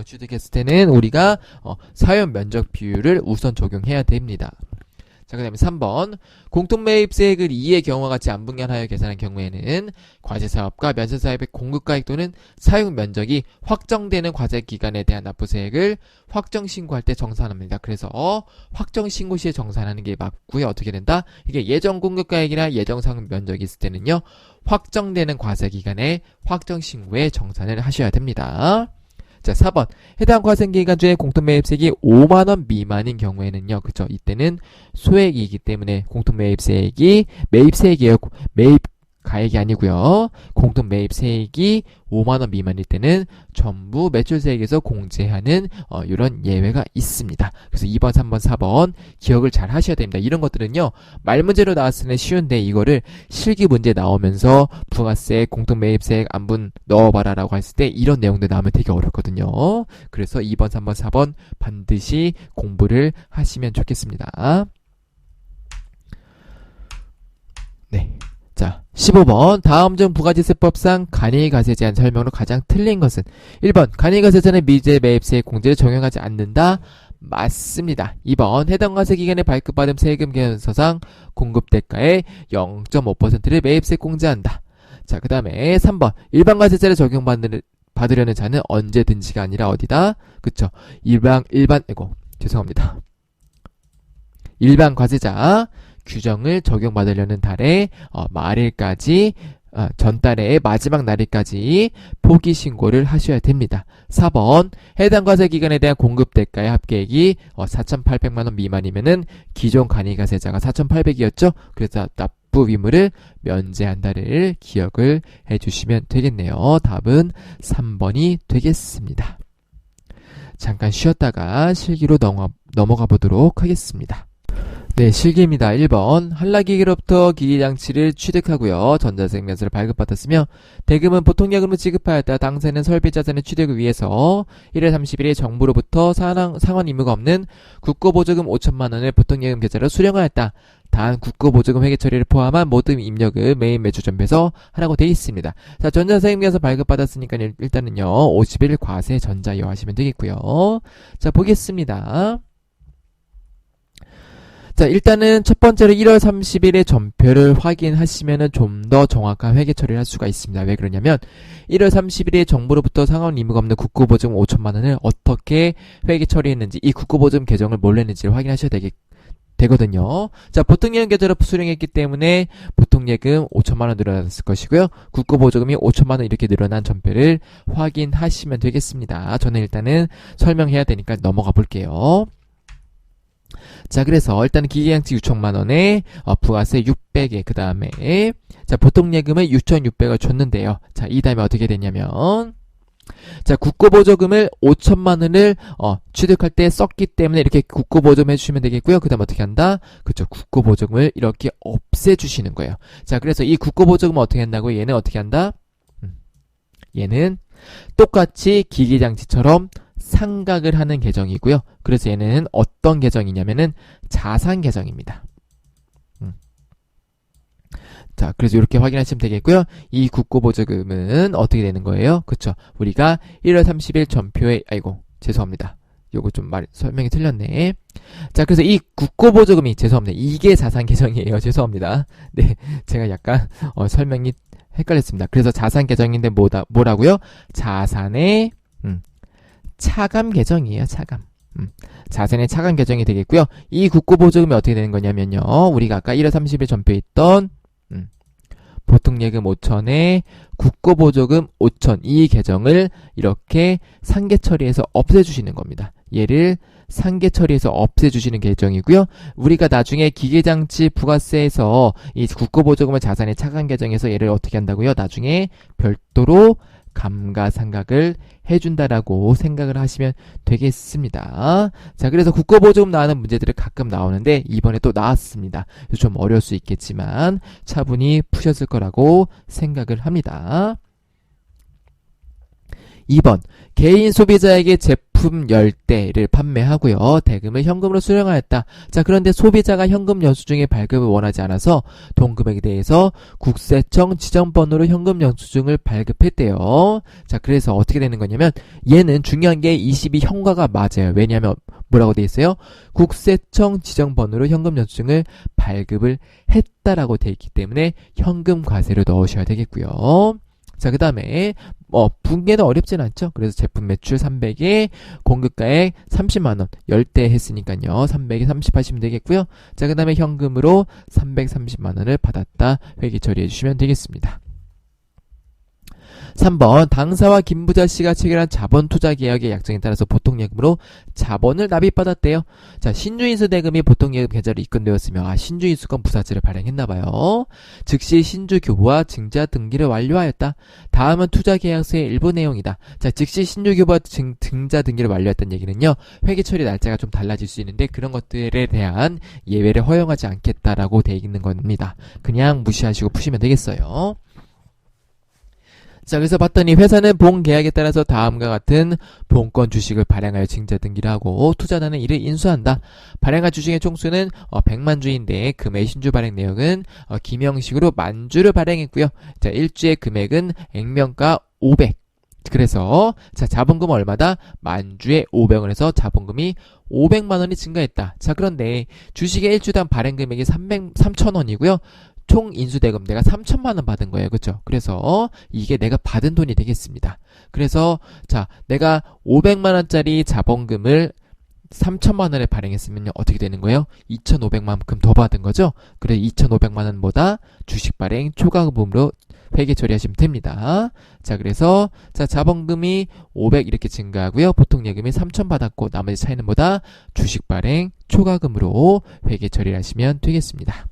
취득했을 때는 우리가 사용 면적 비율을 우선 적용해야 됩니다. 자, 그 다음에 3번. 공통매입세액을 2의 경우와 같이 안분간하여 계산한 경우에는 과세사업과 면세사업의 공급가액 또는 사용 면적이 확정되는 과세기간에 대한 납부세액을 확정신고할 때 정산합니다. 그래서 확정신고 시에 정산하는 게 맞고요. 어떻게 된다? 이게 예정공급가액이나 예정사용 면적이 있을 때는요. 확정되는 과세기간에 확정신고에 정산을 하셔야 됩니다. 자, 4번. 해당 과세기간 중에 공통매입세액이 5만원 미만인 경우에는요. 그쵸? 이때는 소액이기 때문에 공통매입세액이 매입세액이에요. 매입가액이 아니고요. 공통매입세액이 5만원 미만일 때는 전부 매출세액에서 공제하는 이런 예외가 있습니다. 그래서 2번, 3번, 4번 기억을 잘 하셔야 됩니다. 이런 것들은요. 말문제로 나왔을 때 쉬운데 이거를 실기 문제 나오면서 부가세, 공통매입세액, 안분 넣어봐라 라고 했을 때 이런 내용들 나오면 되게 어렵거든요. 그래서 2번, 3번, 4번 반드시 공부를 하시면 좋겠습니다. 네. 자, 15번. 다음 중 부가지세법상 간이가세 제한 설명으로 가장 틀린 것은 1번. 간이가세자는 미제 매입세액 공제를 적용하지 않는다. 맞습니다. 2번. 해당 과세기간에 발급받은 세금 계산서상 공급대가의 0.5%를 매입세 공제한다. 자, 그 다음에 3번. 일반 과세자를 적용받으려는 자는 언제든지가 아니라 어디다? 그쵸. 일반 과세자 규정을 적용받으려는 달의 말일까지 전달의 마지막 날일까지 포기 신고를 하셔야 됩니다. 4번. 해당 과세 기간에 대한 공급 대가의 합계액이 4,800만원 미만이면은 기존 간이가세자가 4,800이었죠. 그래서 납부 의무를 면제한다를 기억을 해주시면 되겠네요. 답은 3번이 되겠습니다. 잠깐 쉬었다가 실기로 넘어가 보도록 하겠습니다. 네, 실기입니다. 1번. 한라기기로부터 기기장치를 취득하고요. 전자생명서를 발급받았으며 대금은 보통예금으로 지급하였다. 당사는 설비자산의 취득을 위해서 1월 30일에 정부로부터 상환 의무가 없는 국고보조금 5천만원을 보통예금 계좌로 수령하였다. 단 국고보조금 회계 처리를 포함한 모든 입력을 매일 매주 전부해서 하라고 되어 있습니다. 자, 전자세금에서 발급받았으니까 일단은요 50일 과세 전자요 하시면 되겠고요. 자, 보겠습니다. 자, 일단은 첫 번째로 1월 30일에 전표를 확인하시면은 좀 더 정확한 회계 처리를 할 수가 있습니다. 왜 그러냐면 1월 30일에 정부로부터 상환 의무가 없는 국고보조금 5천만원을 어떻게 회계 처리했는지, 이 국고보조금 계정을 뭘 냈는지를 확인하셔야 되거든요. 자, 보통예금 계좌로 수령했기 때문에 보통예금 5천만원 늘어났을 것이고요. 국고보조금이 5천만원 이렇게 늘어난 전표를 확인하시면 되겠습니다. 저는 일단은 설명해야 되니까 넘어가 볼게요. 자, 그래서 일단은 기계장치 6천만 원에 부가세 600에 그 다음에 자, 보통예금을 6,600을 줬는데요. 자, 이 다음에 어떻게 되냐면 자, 국고보조금을 5천만 원을 취득할 때 썼기 때문에 이렇게 국고보조금 해주시면 되겠고요. 그 다음 어떻게 한다? 그쵸, 국고보조금을 이렇게 없애주시는 거예요. 자, 그래서 이 국고보조금은 어떻게 한다고? 얘는 어떻게 한다? 얘는 똑같이 기계장치처럼 상각을 하는 계정이고요. 그래서 얘는 어떤 계정이냐면은 자산 계정입니다. 자, 그래서 이렇게 확인하시면 되겠고요. 이 국고보조금은 어떻게 되는 거예요? 그쵸? 우리가 1월 30일 전표에, 아이고, 죄송합니다. 요거 좀 설명이 틀렸네. 자, 그래서 이 국고보조금이, 죄송합니다. 이게 자산 계정이에요. 죄송합니다. 네, 제가 약간, 설명이 헷갈렸습니다. 그래서 자산 계정인데 뭐라고요? 자산의, 차감 계정이에요. 차감. 자산의 차감 계정이 되겠고요. 이 국고보조금이 어떻게 되는 거냐면요. 우리가 아까 1월 30일 전표에 있던 보통예금 5천에 국고보조금 5천 이 계정을 이렇게 상계 처리해서 없애주시는 겁니다. 얘를 상계 처리해서 없애주시는 계정이고요. 우리가 나중에 기계장치 부가세에서 이 국고보조금을 자산의 차감 계정에서 얘를 어떻게 한다고요? 나중에 별도로 감가상각을 해준다라고 생각을 하시면 되겠습니다. 자, 그래서 국고보조금 나오는 문제들이 가끔 나오는데 이번에 또 나왔습니다. 좀 어려울 수 있겠지만 차분히 푸셨을 거라고 생각을 합니다. 2번, 개인 소비자에게 제품 10대를 판매하고요. 대금을 현금으로 수령하였다. 자, 그런데 소비자가 현금 영수증의 발급을 원하지 않아서 동금액에 대해서 국세청 지정번호로 현금 영수증을 발급했대요. 자, 그래서 어떻게 되는 거냐면 얘는 중요한 게 22 현과가 맞아요. 왜냐하면 뭐라고 돼 있어요? 국세청 지정번호로 현금 영수증을 발급을 했다라고 돼 있기 때문에 현금 과세로 넣으셔야 되겠고요. 자, 그 다음에 분계는 어렵진 않죠. 그래서 제품 매출 300에 공급가액 30만원 10대 했으니까요. 300에 30 하시면 되겠고요. 자, 그 다음에 현금으로 330만원을 받았다. 회계 처리해 주시면 되겠습니다. 3번, 당사와 김부자 씨가 체결한 자본 투자 계약의 약정에 따라서 보통예금으로 자본을 납입받았대요. 자, 신주인수 대금이 보통예금 계좌로 입금되었으며 신주인수권 부사채를 발행했나봐요. 즉시 신주교부와 증자 등기를 완료하였다. 다음은 투자계약서의 일부 내용이다. 자, 즉시 신주교부와 증자 등기를 완료했다는 얘기는요, 회계 처리 날짜가 좀 달라질 수 있는데 그런 것들에 대한 예외를 허용하지 않겠다라고 되어 있는 겁니다. 그냥 무시하시고 푸시면 되겠어요. 자, 그래서 봤더니 회사는 본 계약에 따라서 다음과 같은 본권 주식을 발행하여 증자 등기를 하고 투자자는 이를 인수한다. 발행한 주식의 총수는 100만 주인데 금의 신주 발행 내역은 기명식으로 만주를 발행했고요. 자, 일주의 금액은 액면가 500. 그래서 자, 자본금 얼마다? 만주에 500원에서 자본금이 500만 원이 증가했다. 자, 그런데 주식의 일주당 발행 금액이 3,000원이고요. 총 인수대금 내가 3천만 원 받은 거예요. 그렇죠? 그래서 이게 내가 받은 돈이 되겠습니다. 그래서 자, 내가 500만 원짜리 자본금을 3천만 원에 발행했으면 어떻게 되는 거예요? 2,500만큼 더 받은 거죠? 그래서 2,500만 원보다 주식 발행 초과금으로 회계 처리하시면 됩니다. 자, 그래서 자, 자본금이 500 이렇게 증가하고요. 보통 예금이 3,000 받았고 나머지 차이는 뭐다? 주식 발행 초과금으로 회계 처리를 하시면 되겠습니다.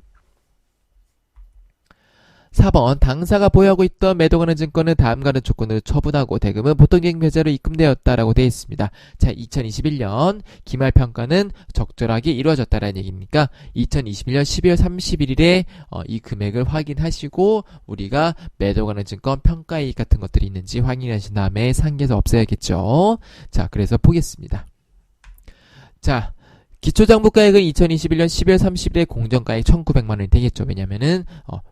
4번, 당사가 보유하고 있던 매도가는 증권은 다음과는 조건으로 처분하고 대금은 보통예금 계좌로 입금되었다라고 되어 있습니다. 자, 2021년 기말평가는 적절하게 이루어졌다라는 얘기니까 2021년 12월 31일에 이 금액을 확인하시고 우리가 매도가는 증권 평가이익 같은 것들이 있는지 확인하신 다음에 상계에서 없애야겠죠. 자, 그래서 보겠습니다. 자, 기초장부가액은 2021년 12월 30일에 공정가액 1,900만원이 되겠죠. 왜냐면은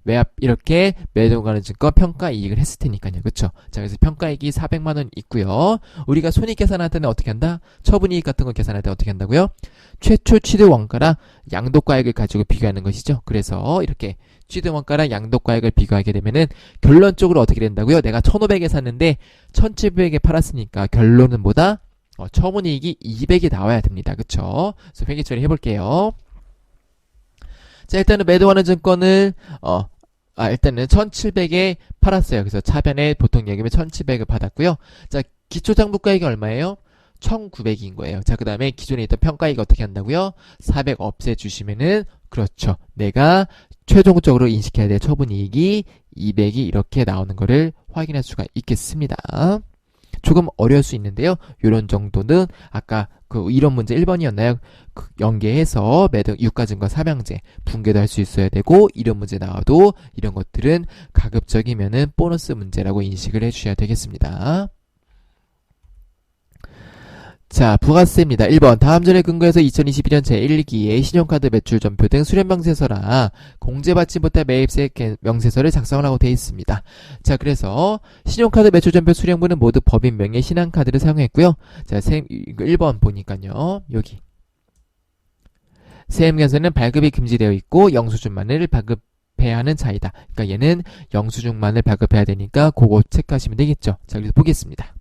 외압 이렇게 매도가는 증권 평가이익을 했을 테니까요. 그쵸? 자, 그래서 평가이익이 400만원 있고요. 우리가 손익 계산할 때는 어떻게 한다? 처분이익 같은 거 계산할 때 어떻게 한다고요? 최초 취득 원가랑 양도가액을 가지고 비교하는 것이죠. 그래서 이렇게 취득 원가랑 양도가액을 비교하게 되면은 결론적으로 어떻게 된다고요? 내가 1,500에 샀는데 1,700에 팔았으니까 결론은 뭐다? 처분이익이 200이 나와야 됩니다. 그쵸? 그래서 회계 처리 해볼게요. 자, 일단은 매도하는 증권을 일단은 1,700에 팔았어요. 그래서 차변에 보통 예금에 1,700을 받았고요. 자, 기초장부가액이 얼마예요? 1900인 거예요. 자, 그 다음에 기존에 있던 평가액이 어떻게 한다고요? 400 없애주시면은, 그렇죠. 내가 최종적으로 인식해야 될 처분이익이 200이 이렇게 나오는 거를 확인할 수가 있겠습니다. 조금 어려울 수 있는데요. 요런 정도는 아까 그 이론 문제 1번이었나요? 그 연계해서 매등 유가증권 삼형제 분괴도 할 수 있어야 되고, 이런 문제 나와도 이런 것들은 가급적이면은 보너스 문제라고 인식을 해주셔야 되겠습니다. 자, 부가세입니다. 1번. 다음 전에 근거해서 2022년 제1기에 신용카드 매출 전표 등 수령명세서랑 공제받지 못할 매입세 명세서를 작성을 하고 되어 있습니다. 자, 그래서 신용카드 매출 전표 수령부는 모두 법인 명의 신한카드를 사용했고요. 자, 1번 보니까요. 여기. 세액면세는 발급이 금지되어 있고 영수증만을 발급해야 하는 차이다. 그러니까 얘는 영수증만을 발급해야 되니까 그거 체크하시면 되겠죠. 자, 그래서 보겠습니다.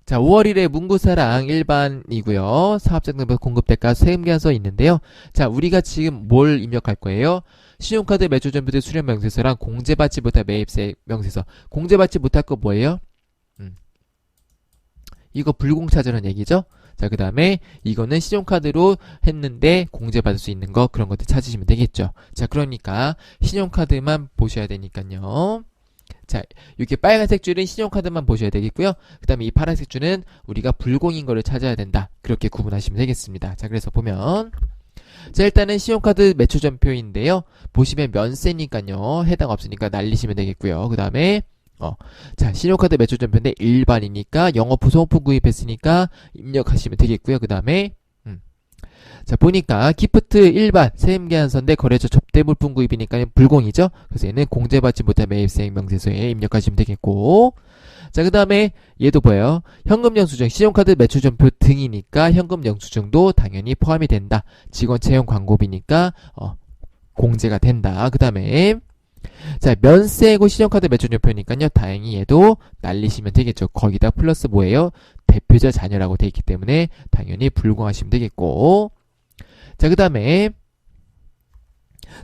자, 5월 1일 문구사랑 일반이고요. 사업자등록 공급대가 세금계산서 있는데요. 자, 우리가 지금 뭘 입력할 거예요? 신용카드 매출 전부터 수령 명세서랑 공제받지 못할 매입세 명세서. 공제받지 못할 거 뭐예요? 이거 불공차저는 얘기죠? 자, 그 다음에 이거는 신용카드로 했는데 공제받을 수 있는 거, 그런 것들 찾으시면 되겠죠. 자, 그러니까 신용카드만 보셔야 되니까요. 자, 이렇게 빨간색 줄은 신용카드만 보셔야 되겠고요. 그 다음에 이 파란색 줄은 우리가 불공인 거를 찾아야 된다. 그렇게 구분하시면 되겠습니다. 자, 그래서 보면, 자, 일단은 신용카드 매출 전표인데요. 보시면 면세니까요. 해당 없으니까 날리시면 되겠고요. 그 다음에 자, 신용카드 매출 전표인데 일반이니까 영업후 소모품 구입했으니까 입력하시면 되겠고요. 그 다음에 자, 보니까 기프트 일반 세금계산서인데 거래처 접대 물품 구입이니까 불공이죠. 그래서 얘는 공제받지 못할 매입세액 명세서에 입력하시면 되겠고, 자, 그 다음에 얘도 뭐예요? 현금 영수증, 신용카드 매출 전표 등이니까 현금 영수증도 당연히 포함이 된다. 직원 채용 광고비니까 공제가 된다. 그 다음에 자, 면세고 신용카드 매출 전표니까요. 다행히 얘도 날리시면 되겠죠. 거기다 플러스 뭐예요? 대표자 자녀라고 돼 있기 때문에 당연히 불공하시면 되겠고, 자, 그 다음에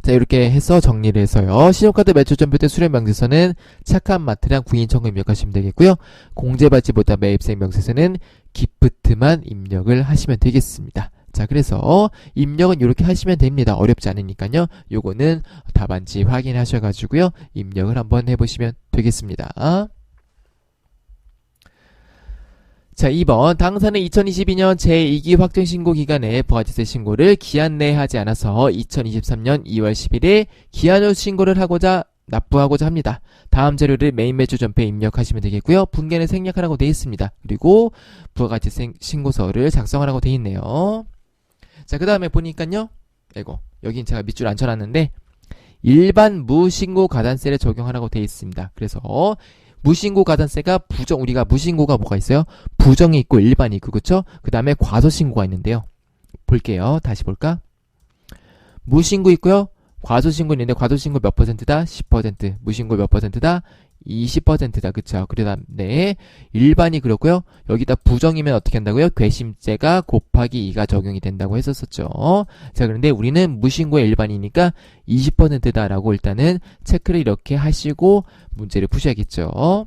자, 이렇게 해서 정리를 해서요. 신용카드 매출 전표 때 수령 명세서는 착한 마트랑 구인청구 입력하시면 되겠고요. 공제받지 못한 매입세 명세서는 기프트만 입력을 하시면 되겠습니다. 자, 그래서 입력은 이렇게 하시면 됩니다. 어렵지 않으니까요. 요거는 답안지 확인하셔가지고요. 입력을 한번 해보시면 되겠습니다. 자, 2번. 당사는 2022년 제2기 확정신고 기간에 부가세세 신고를 기한 내에 하지 않아서 2023년 2월 10일에 기한 후 신고를 하고자 납부하고자 합니다. 다음 자료를 메인 매출 전표에 입력하시면 되겠고요. 분계는 생략하라고 되어 있습니다. 그리고 부가가치세 신고서를 작성하라고 되어 있네요. 자, 그 다음에 보니까요. 여긴 제가 밑줄 안 쳐놨는데 일반 무신고 가산세를 적용하라고 되어 있습니다. 그래서 무신고 가산세가 우리가 무신고가 뭐가 있어요? 부정이 있고 일반이 있고, 그쵸? 그 다음에 과소신고가 있는데요. 볼게요. 다시 볼까? 무신고 있고요. 과소신고 있는데 과소신고 몇 퍼센트다? 10%. 무신고 몇 퍼센트다? 20%다. 그쵸? 그 다음에 일반이 그렇고요. 여기다 부정이면 어떻게 한다고요? 괘씸죄가 곱하기 2가 적용이 된다고 했었었죠. 자, 그런데 우리는 무신고의 일반이니까 20%다라고 일단은 체크를 이렇게 하시고 문제를 푸셔야겠죠.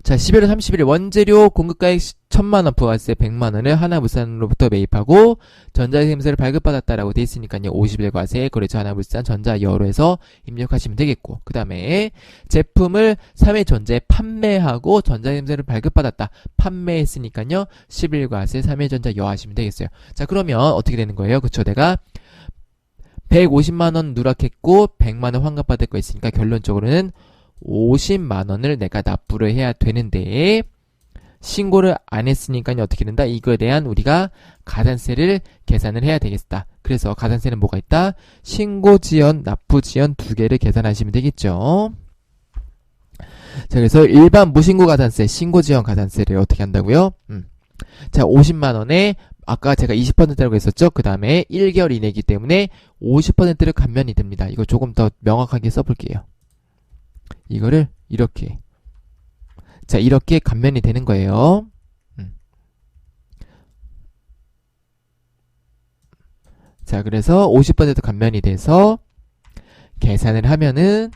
자, 12월 30일 원재료 공급가액 1000만원 부가세 100만원을 하나물산으로부터 매입하고 전자세금세를 발급받았다라고 돼 있으니까요. 50일 과세 거래처 하나물산 전자여로에서 입력하시면 되겠고, 그 다음에 제품을 3회 전자에 판매하고 전자세금세를 발급받았다. 판매했으니까요. 10일 과세 3회 전자여 하시면 되겠어요. 자, 그러면 어떻게 되는 거예요? 그쵸? 내가 150만원 누락했고 100만원 환급받을 거 있으니까 결론적으로는 50만원을 내가 납부를 해야 되는데 신고를 안 했으니까 어떻게 된다? 이거에 대한 우리가 가산세를 계산을 해야 되겠다. 그래서 가산세는 뭐가 있다? 신고지연, 납부지연 두 개를 계산하시면 되겠죠. 자, 그래서 일반 무신고 가산세, 신고지연 가산세를 어떻게 한다고요? 자, 50만원에 아까 제가 20%라고 했었죠? 그 다음에 1개월 이내이기 때문에 50%를 감면이 됩니다. 이거 조금 더 명확하게 써볼게요. 이거를 이렇게, 자, 이렇게 감면이 되는 거예요. 자, 그래서 50% 감면이 돼서 계산을 하면은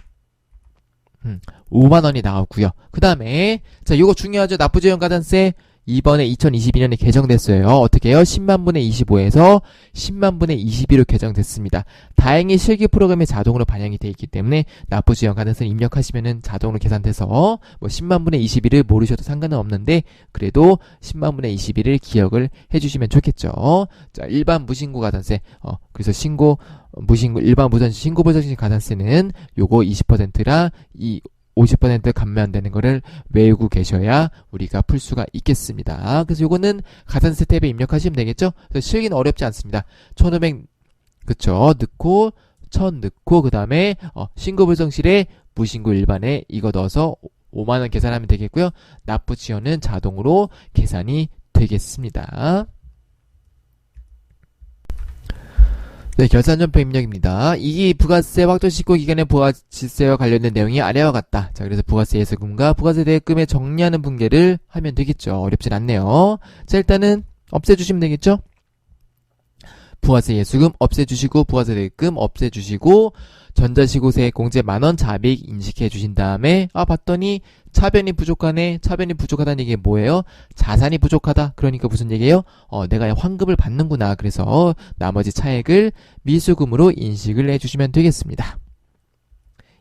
5만원이 나왔고요. 그 다음에 자 요거 중요하죠. 납부지원가산세 이번에 2022년에 개정됐어요. 어떻게 해요? 10만분의 25에서 10만분의 22로 개정됐습니다. 다행히 실기 프로그램에 자동으로 반영이 되어 있기 때문에 납부지원가산세를 입력하시면은 자동으로 계산돼서 뭐 10만분의 22를 모르셔도 상관은 없는데 그래도 10만분의 22를 기억을 해주시면 좋겠죠. 자 일반 무신고가산세 그래서 일반 무선 신고보정식 가산세는 요거 20%라 이 50% 감면되는 거를 외우고 계셔야 우리가 풀 수가 있겠습니다. 그래서 요거는 가산세 탭에 입력하시면 되겠죠? 그래서 실기는 어렵지 않습니다. 1500 그쵸? 넣고 1000 넣고 그 다음에 신고불성실에 무신고 일반에 이거 넣어서 5만원 계산하면 되겠고요. 납부 지원은 자동으로 계산이 되겠습니다. 네, 결산전표 입력입니다. 이 부가세 확정신고 기간의 부가지세와 관련된 내용이 아래와 같다. 자, 그래서 부가세 예수금과 부가세 대액금에 정리하는 분계를 하면 되겠죠. 어렵진 않네요. 자, 일단은 없애주시면 되겠죠. 부가세 예수금 없애주시고 부가세 대액금 없애주시고 전자시고세 공제 만원 자비익 인식해 주신 다음에 봤더니 차변이 부족하네. 차변이 부족하다는 얘기 뭐예요? 자산이 부족하다. 그러니까 무슨 얘기예요? 내가 환급을 받는구나. 그래서 나머지 차액을 미수금으로 인식을 해주시면 되겠습니다.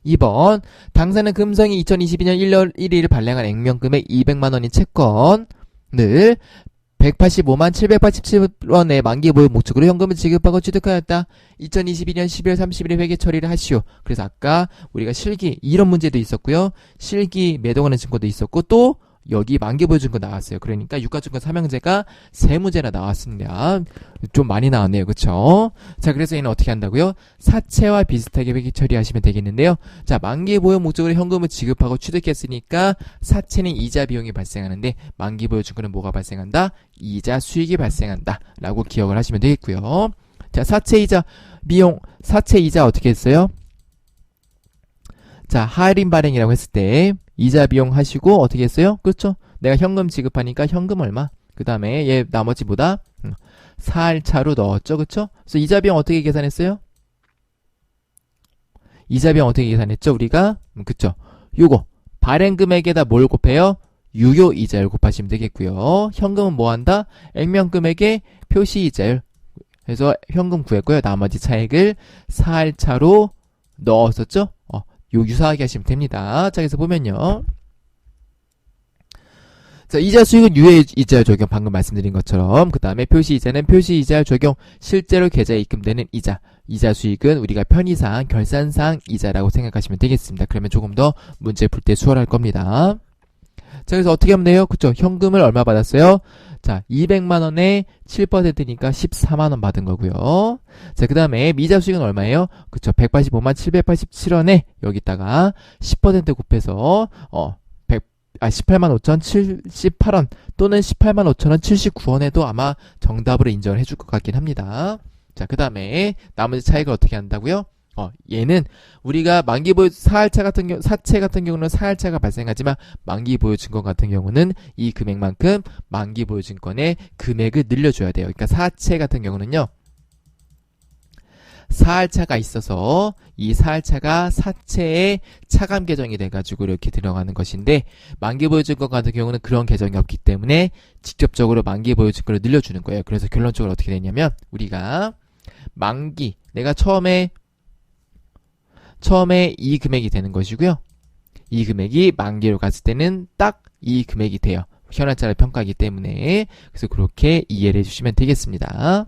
2번 당사는 금성이 2022년 1월 1일 발행한 액면금액 200만원인 채권을 185만 787원의 만기 보유 목적으로 현금을 지급하고 취득하였다. 2022년 12월 30일에 회계 처리를 하시오. 그래서 아까 우리가 실기 이런 문제도 있었고요. 실기 매도하는 증거도 있었고 또 여기 만기 보유 증거 나왔어요. 그러니까 유가증권 삼형제가 세 문제나 나왔습니다. 좀 많이 나왔네요. 그쵸? 자, 그래서 얘는 어떻게 한다고요? 사채와 비슷하게 회계 처리하시면 되겠는데요. 자, 만기 보유 목적으로 현금을 지급하고 취득했으니까 사채는 이자 비용이 발생하는데 만기 보유 증권은 뭐가 발생한다? 이자 수익이 발생한다. 라고 기억을 하시면 되겠고요. 자, 사채이자 비용, 사채이자 어떻게 했어요? 자, 할인 발행이라고 했을 때 이자 비용 하시고 어떻게 했어요? 그렇죠? 내가 현금 지급하니까 현금 얼마? 그 다음에 얘 나머지보다 4할차로 넣었죠. 그렇죠? 그래서 이자 비용 어떻게 계산했어요? 이자 비용 어떻게 계산했죠? 우리가 그쵸? 요거 발행 금액에다 뭘 곱해요? 유효 이자율 곱하시면 되겠고요. 현금은 뭐 한다? 액면 금액에 표시 이자율. 그래서 현금 구했고요. 나머지 차액을 4할차로 넣었었죠? 요 유사하게 하시면 됩니다. 자, 그래서 보면요. 자, 이자 수익은 유예 이자 적용 방금 말씀드린 것처럼 그 다음에 표시 이자는 표시 이자 적용 실제로 계좌에 입금되는 이자 수익은 우리가 편의상 결산상 이자라고 생각하시면 되겠습니다. 그러면 조금 더 문제 풀 때 수월할 겁니다. 자, 그래서 어떻게 하면 돼요? 그쵸? 현금을 얼마 받았어요? 자, 200만원에 7%니까 14만원 받은 거고요. 자, 그 다음에 미자 수익은 얼마예요? 그쵸? 185만 787원에 여기다가 10% 곱해서 18만 5천 78원 또는 18만 5천원 79원에도 아마 정답으로 인정을 해줄 것 같긴 합니다. 자, 그 다음에 나머지 차익을 어떻게 한다고요? 얘는 우리가 만기보유 사채 같은 경우는 사할차가 발생하지만 만기보유 증권 같은 경우는 이 금액만큼 만기보유 증권의 금액을 늘려줘야 돼요. 그러니까 사채 같은 경우는요. 사할차가 있어서 이 사할차가 사채의 차감 계정이 돼가지고 이렇게 들어가는 것인데 만기보유 증권 같은 경우는 그런 계정이 없기 때문에 직접적으로 만기보유 증권을 늘려주는 거예요. 그래서 결론적으로 어떻게 되냐면 우리가 만기 내가 처음에 이 금액이 되는 것이고요. 이 금액이 만기로 갔을 때는 딱 이 금액이 돼요. 현할차를 평가하기 때문에. 그래서 그렇게 이해를 해주시면 되겠습니다.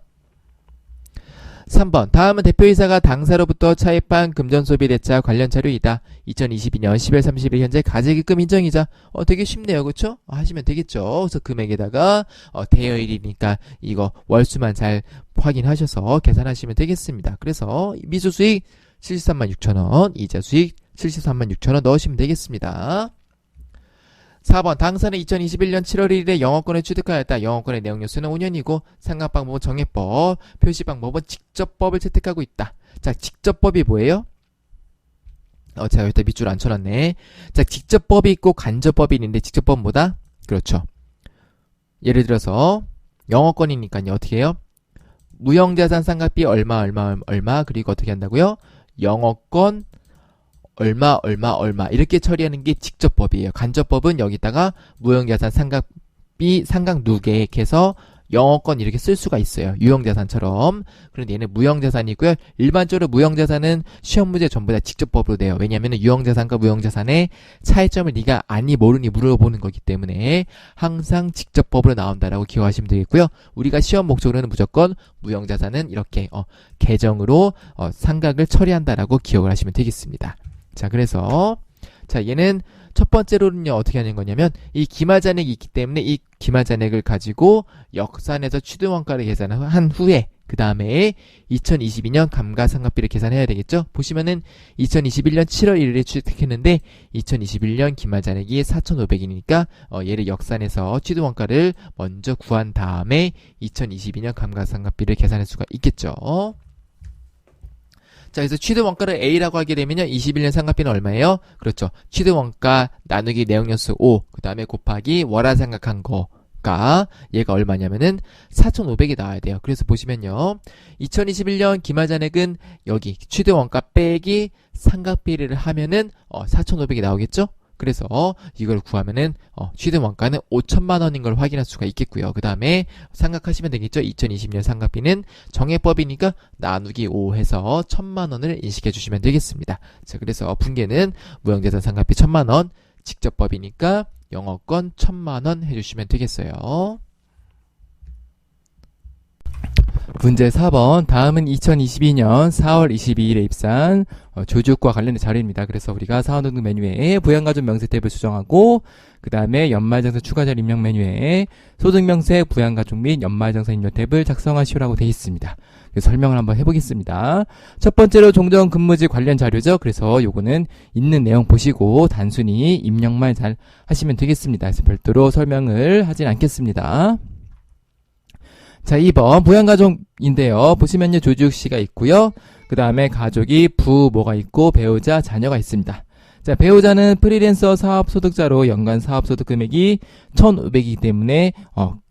3번 다음은 대표이사가 당사로부터 차입한 금전소비대차 관련 자료이다. 2022년 10월 30일 현재 가계입금 인정이자 되게 쉽네요. 그쵸? 하시면 되겠죠. 그래서 금액에다가 대여일이니까 이거 월수만 잘 확인하셔서 계산하시면 되겠습니다. 그래서 미수수익 73만 6천원, 이자수익 73만 6천원 넣으시면 되겠습니다. 4번 당사는 2021년 7월 1일에 영업권을 취득하였다. 영업권의 내용 요소는 5년이고 상각방법은 정해법, 표시방법은 직접법을 채택하고 있다. 자, 직접법이 뭐예요? 제가 여기다 밑줄 안 쳐놨네. 자, 직접법이 있고 간접법이 있는데 직접법은 뭐다? 그렇죠. 예를 들어서 영업권이니까요. 어떻게 해요? 무형자산 상각비 얼마 그리고 어떻게 한다고요? 영업권 얼마 이렇게 처리하는 게 직접법이에요. 간접법은 여기다가 무형자산 상각비 상각 누계액해서 영어권 이렇게 쓸 수가 있어요. 유형자산처럼. 그런데 얘는 무형자산이고요. 일반적으로 무형자산은 시험 문제 전부 다 직접법으로 돼요. 왜냐하면 유형자산과 무형자산의 차이점을 네가 아니 모르니 물어보는 거기 때문에 항상 직접법으로 나온다라고 기억하시면 되겠고요. 우리가 시험 목적으로는 무조건 무형자산은 이렇게 계정으로 상각을 처리한다라고 기억을 하시면 되겠습니다. 자, 그래서 자, 얘는 첫 번째로는요, 어떻게 하는 거냐면, 이 기말잔액이 있기 때문에 이 기말잔액을 가지고 역산해서 취득원가를 계산한 후에, 그 다음에 2022년 감가상각비를 계산해야 되겠죠? 보시면은 2021년 7월 1일에 취득했는데, 2021년 기말잔액이 4,500이니까, 얘를 역산해서 취득원가를 먼저 구한 다음에 2022년 감가상각비를 계산할 수가 있겠죠? 자, 그래서 취득원가를 A라고 하게 되면요, 21년 상각비는 얼마예요? 그렇죠. 취득원가 나누기 내역연수 5, 그 다음에 곱하기 월화 상각한 거가 얘가 얼마냐면은 4,500이 나와야 돼요. 그래서 보시면요, 2021년 기말잔액은 여기 취득원가 빼기 상각비를 하면은 4,500이 나오겠죠? 그래서 이걸 구하면은 취득원가는 5천만 원인 걸 확인할 수가 있겠고요. 그 다음에 상각하시면 되겠죠. 2020년 상각비는 정액법이니까 나누기 5 해서 1,000만 원을 인식해 주시면 되겠습니다. 자, 그래서 분계는 무형자산 상각비 1,000만 원, 직접법이니까 영어권 1,000만 원 해주시면 되겠어요. 문제 4번. 다음은 2022년 4월 22일에 입사한 조직과 관련된 자료입니다. 그래서 우리가 사원등록 메뉴에 부양가족 명세 탭을 수정하고, 그 다음에 연말정산 추가자료 입력 메뉴에 소득명세 부양가족 및 연말정산 입력 탭을 작성하시오라고 되어 있습니다. 그래서 설명을 한번 해보겠습니다. 첫 번째로 종전근무지 관련 자료죠. 그래서 요거는 있는 내용 보시고 단순히 입력만 잘 하시면 되겠습니다. 그래서 별도로 설명을 하진 않겠습니다. 자, 2번 부양가족인데요. 보시면요, 조지욱씨가 있고요. 그 다음에 가족이 부모가 있고 배우자, 자녀가 있습니다. 자, 배우자는 프리랜서 사업소득자로 연간 사업소득 금액이 1,500이기 때문에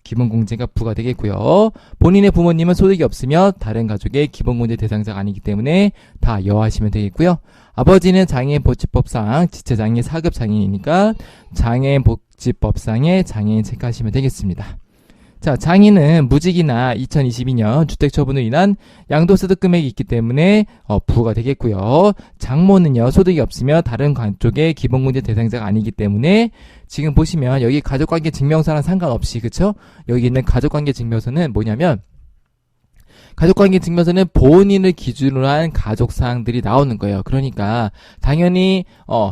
기본공제가 부가 되겠고요. 본인의 부모님은 소득이 없으며 다른 가족의 기본공제 대상자가 아니기 때문에 다 여하시면 되겠고요. 아버지는 장애인복지법상 지체장애 4급 장애인이니까 장애인복지법상의 장애인 체크하시면 되겠습니다. 자, 장인은 무직이나 2022년 주택처분으로 인한 양도소득 금액이 있기 때문에 부가 되겠고요. 장모는요, 소득이 없으며 다른 가족의 기본공제 대상자가 아니기 때문에 지금 보시면 여기 가족관계 증명서랑 상관없이, 그쵸? 여기 있는 가족관계 증명서는 뭐냐면, 가족관계 증명서는 본인을 기준으로 한 가족사항들이 나오는 거예요. 그러니까 당연히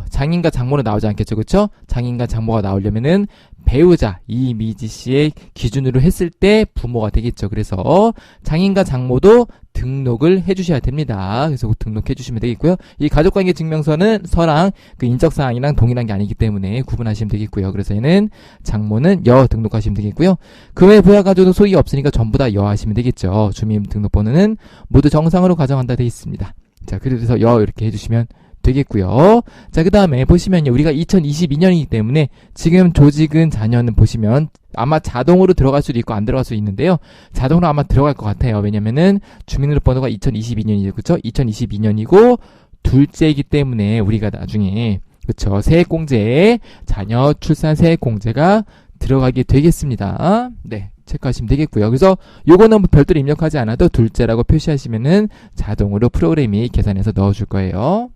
장인과 장모는 나오지 않겠죠, 그렇죠? 장인과 장모가 나오려면은 배우자 이미지 씨의 기준으로 했을 때 부모가 되겠죠. 그래서 장인과 장모도 등록을 해주셔야 됩니다. 그래서 등록해 주시면 되겠고요. 이 가족관계 증명서는 서랑 그 인적사항이랑 동일한 게 아니기 때문에 구분하시면 되겠고요. 그래서 얘는 장모는 여 등록하시면 되겠고요. 그 외 부하가족도 소득이 없으니까 전부 다 여 하시면 되겠죠. 주민등록번호는 모두 정상으로 가정한다 되어 있습니다. 자, 그래서 여 이렇게 해주시면 되겠고요. 자, 그 다음에 보시면요, 우리가 2022년이기 때문에 지금 조직은 자녀는 보시면 아마 자동으로 들어갈 수도 있고 안 들어갈 수도 있는데요. 자동으로 아마 들어갈 것 같아요. 왜냐면은 주민등록번호가 2022년이죠. 그쵸? 2022년이고 둘째이기 때문에 우리가 나중에, 그쵸, 세액공제에 자녀 출산 세액공제가 들어가게 되겠습니다. 네, 체크하시면 되겠고요. 그래서 요거는 별도로 입력하지 않아도 둘째라고 표시하시면은 자동으로 프로그램이 계산해서 넣어줄 거예요.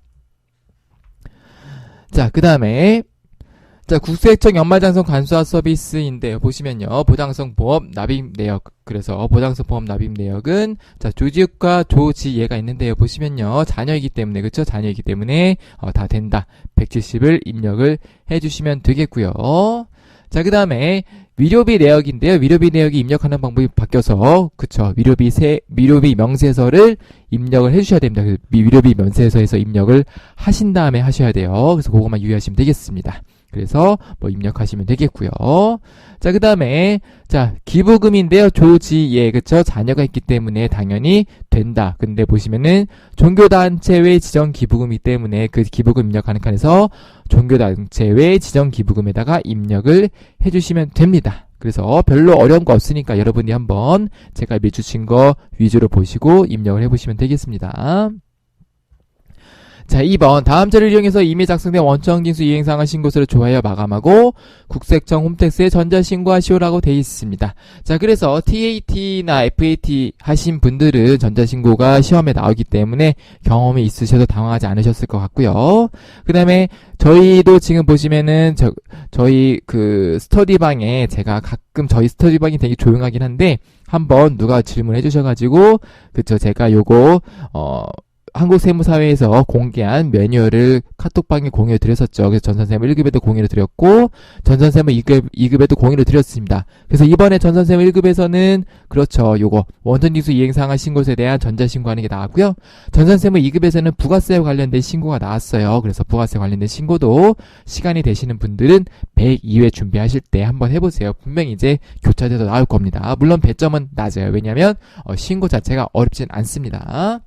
자, 그 다음에 자, 국세청 연말장성 간소화 서비스인데요. 보시면요, 보장성 보험 납입 내역. 그래서 보장성 보험 납입 내역은 자, 조지욱과 조지예가 있는데요. 보시면요, 자녀이기 때문에, 그쵸? 자녀이기 때문에 다 된다. 170을 입력을 해주시면 되겠고요. 자, 그 다음에 위료비 내역인데요. 위료비 내역이 입력하는 방법이 바뀌어서, 그쵸, 위료비 명세서를 입력을 해주셔야 됩니다. 위료비 명세서에서 입력을 하신 다음에 하셔야 돼요. 그래서 그것만 유의하시면 되겠습니다. 그래서 뭐 입력하시면 되겠고요. 자, 그 다음에 자, 기부금인데요. 조지예, 그쵸? 자녀가 있기 때문에 당연히 된다. 근데 보시면은 종교단체 외 지정 기부금이기 때문에 그 기부금 입력하는 칸에서 종교단체 외 지정 기부금에다가 입력을 해주시면 됩니다. 그래서 별로 어려운 거 없으니까 여러분이 한번 제가 밀주친 거 위주로 보시고 입력을 해보시면 되겠습니다. 자, 2번. 다음 자를 이용해서 이미 작성된 원청징수 이행상을 신고서를 조회하여 마감하고 국세청 홈택스에 전자신고하시오라고 돼 있습니다. 자, 그래서 TAT나 FAT 하신 분들은 전자신고가 시험에 나오기 때문에 경험이 있으셔도 당황하지 않으셨을 것 같고요. 그 다음에 저희도 지금 보시면은 저희 그 스터디방에 제가 가끔 저희 스터디방이 되게 조용하긴 한데 한번 누가 질문해 주셔가지고 그쵸 제가 요거 한국세무사회에서 공개한 매뉴얼을 카톡방에 공유를 드렸었죠. 그래서 전산세무 1급에도 공유를 드렸고 전산세무 2급에도 공유를 드렸습니다. 그래서 이번에 전산세무 1급에서는 그렇죠. 요거 원천징수 이행상한 신고서에 대한 전자신고하는 게 나왔고요. 전산세무 2급에서는 부가세와 관련된 신고가 나왔어요. 그래서 부가세 관련된 신고도 시간이 되시는 분들은 102회 준비하실 때 한번 해보세요. 분명히 이제 교차돼서 나올 겁니다. 물론 배점은 낮아요. 왜냐하면 신고 자체가 어렵진 않습니다.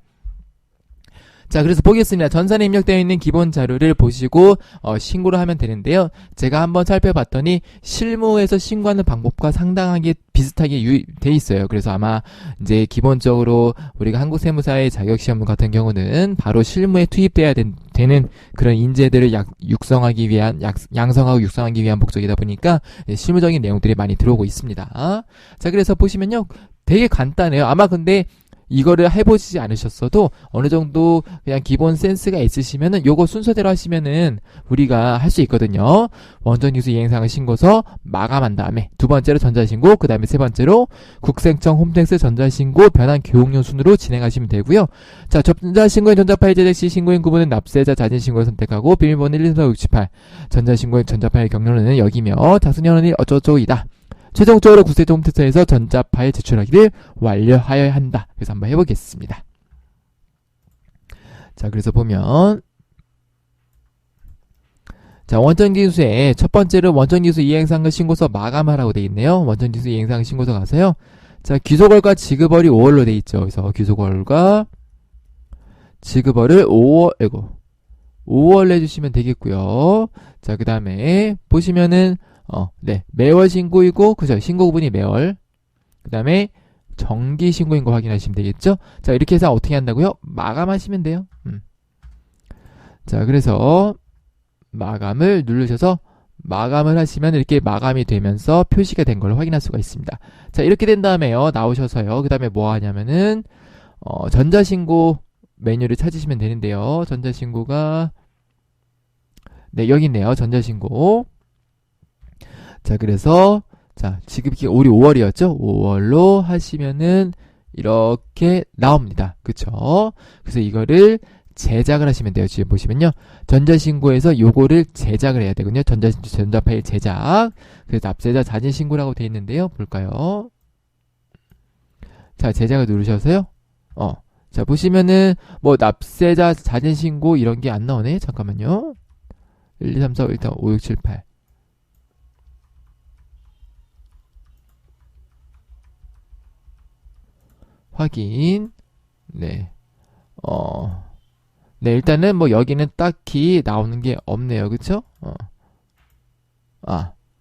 자, 그래서 보겠습니다. 전산에 입력되어 있는 기본 자료를 보시고 신고를 하면 되는데요. 제가 한번 살펴봤더니 실무에서 신고하는 방법과 상당하게 비슷하게 돼 있어요. 그래서 아마 이제 기본적으로 우리가 한국세무사의 자격시험 같은 경우는 바로 실무에 투입돼야 되는 그런 인재들을 육성하기 위한 양성하고 육성하기 위한 목적이다 보니까 실무적인 내용들이 많이 들어오고 있습니다. 자, 그래서 보시면요. 되게 간단해요. 아마 근데 이거를 해보시지 않으셨어도 어느 정도 그냥 기본 센스가 있으시면은 요거 순서대로 하시면은 우리가 할 수 있거든요. 원천징수 이행상을 신고서 마감한 다음에 두 번째로 전자신고, 그 다음에 세 번째로 국세청 홈택스 전자신고 변환 교육용 순으로 진행하시면 되고요. 자, 전자신고인 전자파일 제작 시 신고인 구분은 납세자 자진신고를 선택하고 비밀번호 12368 전자신고인 전자파일 경로는 여기며 작성연원이 어쩌고저쩌고이다. 최종적으로 국세청 홈택스에서 전자파일 제출하기를 완료하여야 한다. 그래서 한번 해보겠습니다. 자, 그래서 보면 자, 원천징수에 첫 번째로 원천징수 이행상을 신고서 마감하라고 돼 있네요. 원천징수 이행상 신고서 가서요. 자, 귀속월과 지급월이 5월로 돼 있죠. 그래서 귀속월과 지급월을 5월 내주시면 되겠고요. 자, 그 다음에 보시면은 네. 매월 신고이고, 그죠? 신고 구분이 매월. 그 다음에 정기 신고인 거 확인하시면 되겠죠? 자, 이렇게 해서 어떻게 한다고요? 마감하시면 돼요. 자, 그래서 마감을 누르셔서 마감을 하시면 이렇게 마감이 되면서 표시가 된 걸 확인할 수가 있습니다. 자, 이렇게 된 다음에요. 나오셔서요. 그 다음에 뭐 하냐면은, 전자신고 메뉴를 찾으시면 되는데요. 전자신고가, 네, 여기 있네요. 전자신고. 자, 그래서 자, 지급기가 우리 5월이었죠? 5월로 하시면은 이렇게 나옵니다. 그쵸? 그래서 이거를 제작을 하시면 돼요. 지금 보시면요. 전자신고에서 요거를 제작을 해야 되거든요. 전자파일 제작. 그래서 납세자 자진신고라고 되어 있는데요. 볼까요? 자, 제작을 누르셔서요. 자, 보시면은 뭐 납세자 자진신고 이런 게 안 나오네. 잠깐만요. 1, 2, 3, 4, 5, 일단 5, 6, 7, 8. 확인. 네. 네, 일단은 뭐 여기는 딱히 나오는 게 없네요. 그쵸?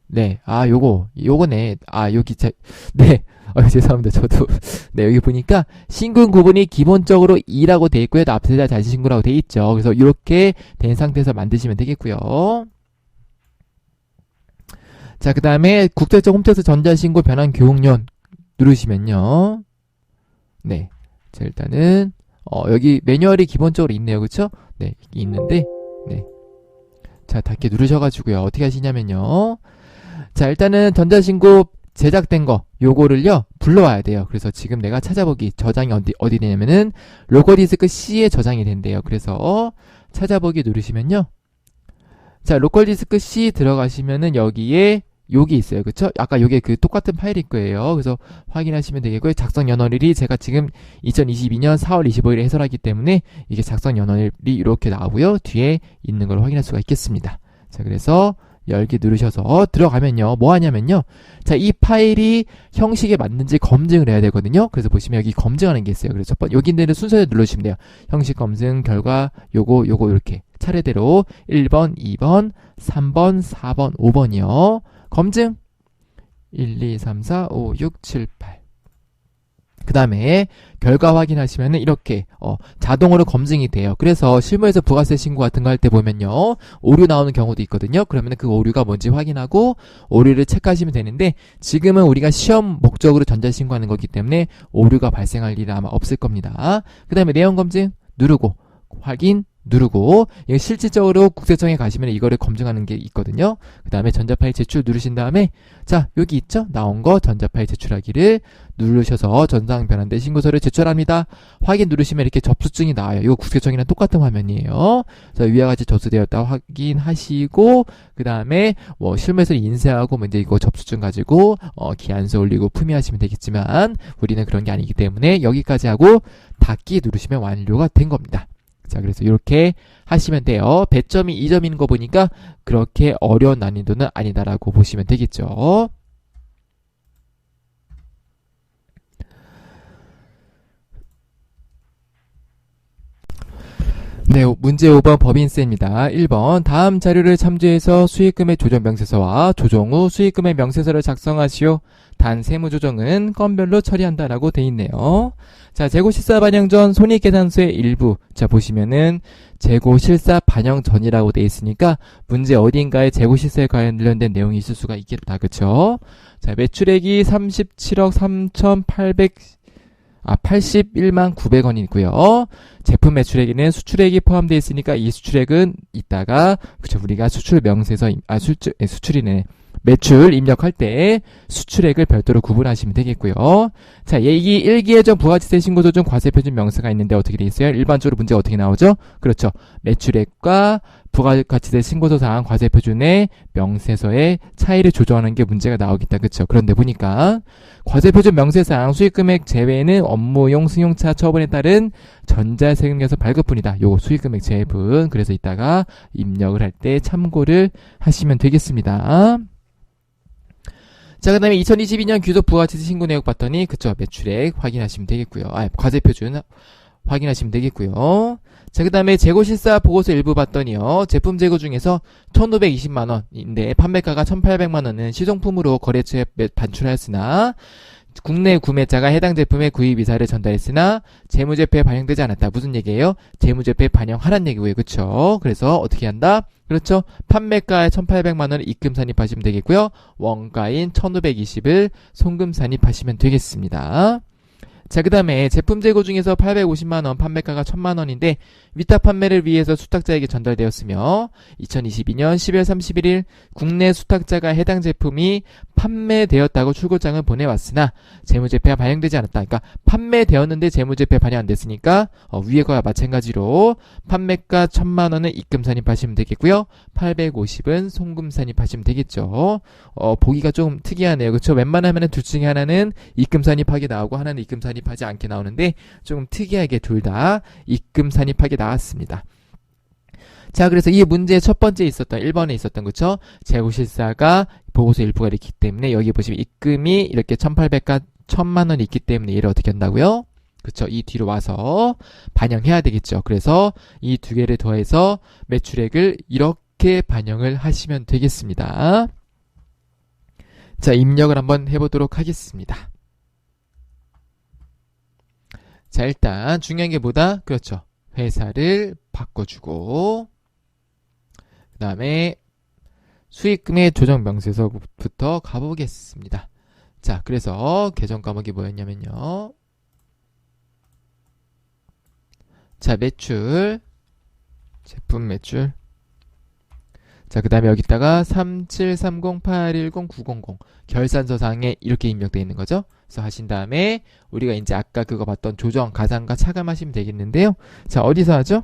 네. 요거네. 여기 네. 죄송합니다. 저도. 네, 여기 보니까 신고 구분이 기본적으로 2라고 돼 있고요. 납세자 자진신고라고 돼 있죠. 그래서 이렇게 된 상태에서 만드시면 되겠고요. 자, 그 다음에 국세청 홈택스 전자신고 변환 교육론 누르시면요. 네. 자, 일단은, 여기 매뉴얼이 기본적으로 있네요. 그쵸? 네. 있는데, 네. 자, 닫게 누르셔가지고요. 어떻게 하시냐면요. 자, 일단은 전자신고 제작된 거, 요거를요, 불러와야 돼요. 그래서 지금 내가 찾아보기, 저장이 어디 되냐면은, 로컬디스크 C에 저장이 된대요. 그래서, 찾아보기 누르시면요. 자, 로컬디스크 C 들어가시면은 여기에, 여기 있어요. 그쵸? 아까 요게 그 똑같은 파일일 거예요. 그래서 확인하시면 되겠고요. 작성 연월일이 제가 지금 2022년 4월 25일에 해설하기 때문에 이게 작성 연월일이 이렇게 나오고요. 뒤에 있는 걸 확인할 수가 있겠습니다. 자, 그래서 열기 누르셔서 들어가면요. 뭐 하냐면요. 자, 이 파일이 형식에 맞는지 검증을 해야 되거든요. 그래서 보시면 여기 검증하는 게 있어요. 그래서 첫 번, 여기 있는 순서대로 누르시면 돼요. 형식 검증 결과 요거 이렇게 차례대로 1번, 2번, 3번, 4번, 5번이요. 검증 1, 2, 3, 4, 5, 6, 7, 8. 그 다음에 결과 확인하시면은 이렇게 자동으로 검증이 돼요. 그래서 실무에서 부가세 신고 같은 거 할 때 보면요, 오류 나오는 경우도 있거든요. 그러면은 그 오류가 뭔지 확인하고 오류를 체크하시면 되는데, 지금은 우리가 시험 목적으로 전자신고하는 거기 때문에 오류가 발생할 일은 아마 없을 겁니다. 그 다음에 내용 검증 누르고 확인 누르고, 이거 실질적으로 국세청에 가시면 이거를 검증하는 게 있거든요. 그 다음에 전자파일 제출 누르신 다음에, 자, 여기 있죠? 나온 거 전자파일 제출하기를 누르셔서 전상 변환된 신고서를 제출합니다. 확인 누르시면 이렇게 접수증이 나와요. 이거 국세청이랑 똑같은 화면이에요. 자, 위와 같이 접수되었다 확인하시고, 그 다음에 뭐 실무에서 인쇄하고 뭐 이제 이거 접수증 가지고 기한서 올리고 품위하시면 되겠지만, 우리는 그런 게 아니기 때문에 여기까지 하고 닫기 누르시면 완료가 된 겁니다. 자, 그래서 이렇게 하시면 돼요. 배점이 2점인 거 보니까 그렇게 어려운 난이도는 아니다라고 보시면 되겠죠. 네, 문제 5번 법인세입니다. 1번 다음 자료를 참조해서 수익금의 조정 명세서와 조정 후 수익금의 명세서를 작성하시오. 단 세무 조정은 건별로 처리한다라고 돼 있네요. 자, 재고 실사 반영 전 손익계산서의 일부. 자, 보시면은 재고 실사 반영 전이라고 돼 있으니까 문제 어딘가에 재고 실사에 관련된 내용이 있을 수가 있겠다. 그쵸? 자, 매출액이 37억 81만 900원이고요. 제품 매출액에는 수출액이 포함되어 있으니까 이 수출액은 이따가, 그쵸, 우리가 수출 명세서, 수출이네. 매출 입력할 때 수출액을 별도로 구분하시면 되겠고요. 자, 얘기 1기예정 부가지세 신고서 중 과세표준 명세가 있는데 어떻게 돼 있어요? 일반적으로 문제가 어떻게 나오죠? 그렇죠. 매출액과 부가가치세 신고서상 과세표준의 명세서의 차이를 조정하는 게 문제가 나오겠다. 그쵸? 그런데 보니까 과세표준 명세상 수익금액 제외는 업무용 승용차 처분에 따른 전자세금에서 발급분이다. 요거 수익금액 제외분. 그래서 이따가 입력을 할 때 참고를 하시면 되겠습니다. 자, 그 다음에 2022년 귀속 부가가치세 신고 내역 봤더니, 그쵸, 매출액 확인하시면 되겠고요. 과세표준 확인하시면 되겠고요. 자, 그 다음에 재고실사 보고서 일부 봤더니요, 제품 재고 중에서 1,520만원인데 판매가가 1,800만원은 시정품으로 거래처에 반출하였으나 국내 구매자가 해당 제품의 구입 이사를 전달했으나 재무제표에 반영되지 않았다. 무슨 얘기예요? 재무제표에 반영하란 얘기고요. 그쵸? 그래서 어떻게 한다? 그렇죠. 판매가에 1,800만원을 입금 산입하시면 되겠고요. 원가인 1,520을 송금 산입하시면 되겠습니다. 자, 그 다음에 제품 재고 중에서 850만원, 판매가가 1,000만원인데 위탁 판매를 위해서 수탁자에게 전달되었으며 2022년 12월 31일 국내 수탁자가 해당 제품이 판매되었다고 출고장을 보내왔으나 재무제표에 반영되지 않았다. 그러니까 판매되었는데 재무제표에 반영 안 됐으니까 위에 거와 마찬가지로 판매가 1,000만원을 입금 산입하시면 되겠고요. 850은 송금 산입하시면 되겠죠. 보기가 좀 특이하네요. 그렇죠? 웬만하면 둘 중에 하나는 입금 산입하게 나오고 하나는 입금 산입하지 않게 나오는데 좀 특이하게 둘 다 입금 산입하게 나왔습니다. 자, 그래서 이 문제 첫 번째 있었던 1번에 있었던, 그쵸? 재고실사가 보고서 일부가 있기 때문에 여기 보시면 입금이 이렇게 1,800과 1,000만원이 있기 때문에 얘를 어떻게 한다고요? 그쵸? 이 뒤로 와서 반영해야 되겠죠. 그래서 이 두 개를 더해서 매출액을 이렇게 반영을 하시면 되겠습니다. 자, 입력을 한번 해보도록 하겠습니다. 자, 일단 중요한 게 뭐다? 그렇죠. 회사를 바꿔주고 그 다음에 수익금의 조정 명세서부터 가보겠습니다. 자, 그래서 개정 과목이 뭐였냐면요. 자, 매출, 제품 매출. 자, 그 다음에 여기다가 3730810900 결산서상에 이렇게 입력되어 있는 거죠. 그래서 하신 다음에 우리가 이제 아까 그거 봤던 조정, 가상과 차감하시면 되겠는데요. 자, 어디서 하죠?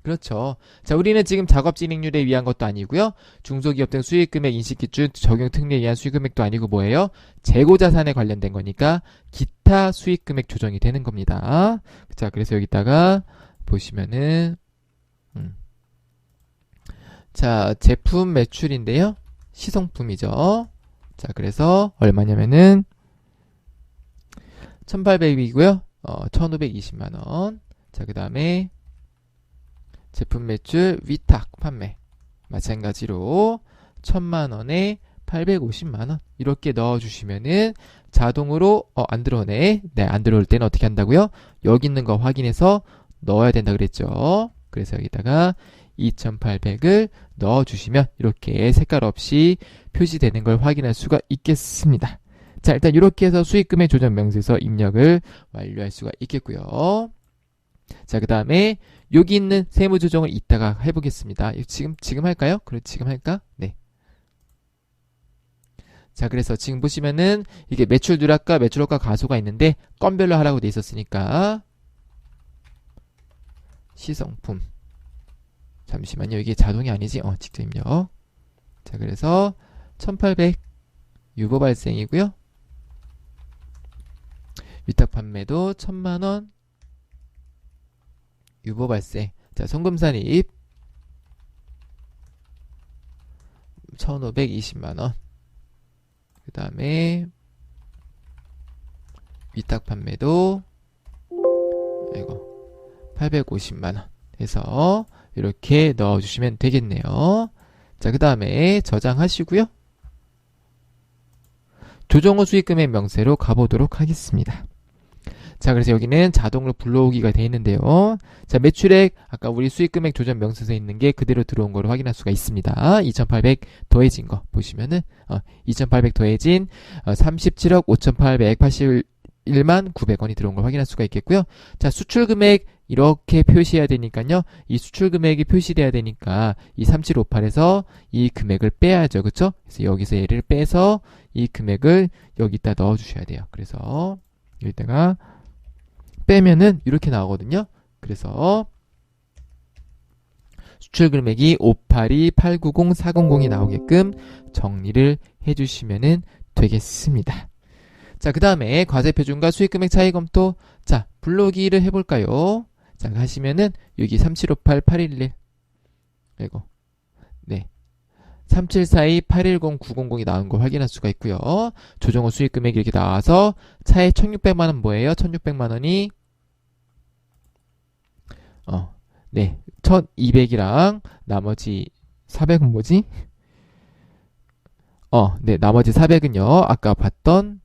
그렇죠. 자, 우리는 지금 작업 진행률에 위한 것도 아니고요. 중소기업 등 수익금액 인식기준 적용 특례에 의한 수익금액도 아니고 뭐예요? 재고자산에 관련된 거니까 기타 수익금액 조정이 되는 겁니다. 자, 그래서 여기다가 보시면은 자, 제품 매출인데요. 시성품이죠. 자, 그래서 얼마냐면은 1,800이고요. 1,520만원. 자, 그 다음에 제품 매출 위탁 판매 마찬가지로 1,000만원에 850만원 이렇게 넣어주시면은 자동으로 안 들어오네. 네, 안 들어올 때는 어떻게 한다고요? 여기 있는 거 확인해서 넣어야 된다 그랬죠. 그래서 여기다가 2800을 넣어주시면 이렇게 색깔 없이 표시되는 걸 확인할 수가 있겠습니다. 자, 일단 이렇게 해서 수익금액 조정 명세서 입력을 완료할 수가 있겠고요. 자, 그 다음에 여기 있는 세무 조정을 이따가 해보겠습니다. 지금 할까요? 그래, 지금 할까? 네. 자, 그래서 지금 보시면은 이게 매출 누락과 매출효과 가소가 있는데 건별로 하라고 돼 있었으니까 시성품. 잠시만요. 이게 자동이 아니지? 직접 입력. 자, 그래서 1800 유보 발생이고요. 위탁 판매도 1000만원 유보 발생. 자, 송금산입 1520만원. 그 다음에 위탁 판매도 850만원 해서 이렇게 넣어주시면 되겠네요. 자, 그 다음에 저장하시고요. 조정후 수익금액 명세로 가보도록 하겠습니다. 자, 그래서 여기는 자동으로 불러오기가 되어 있는데요. 자, 매출액 아까 우리 수익금액 조정 명세서에 있는 게 그대로 들어온 거를 확인할 수가 있습니다. 2800 더해진 거 보시면은 2800 더해진 37억 5881만 900원이 들어온 걸 확인할 수가 있겠고요. 자, 수출금액 이렇게 표시해야 되니까요. 이 수출금액이 표시돼야 되니까 이 3758에서 이 금액을 빼야죠. 그쵸? 그래서 여기서 얘를 빼서 이 금액을 여기다 넣어 주셔야 돼요. 그래서 여기다가 빼면은 이렇게 나오거든요. 그래서 수출 금액이 582, 890, 400이 나오게끔 정리를 해주시면 되겠습니다. 자, 그 다음에 과세표준과 수익금액 차이 검토. 자, 불러오기를 해볼까요? 자, 하시면은 여기 3758, 811 그리고 네 3742, 810, 900이 나온 거 확인할 수가 있고요. 조정후 수익금액이 이렇게 나와서 차액 1600만원 뭐예요? 1600만원이 네 1200이랑 나머지 400은 뭐지? 네 나머지 400은요 아까 봤던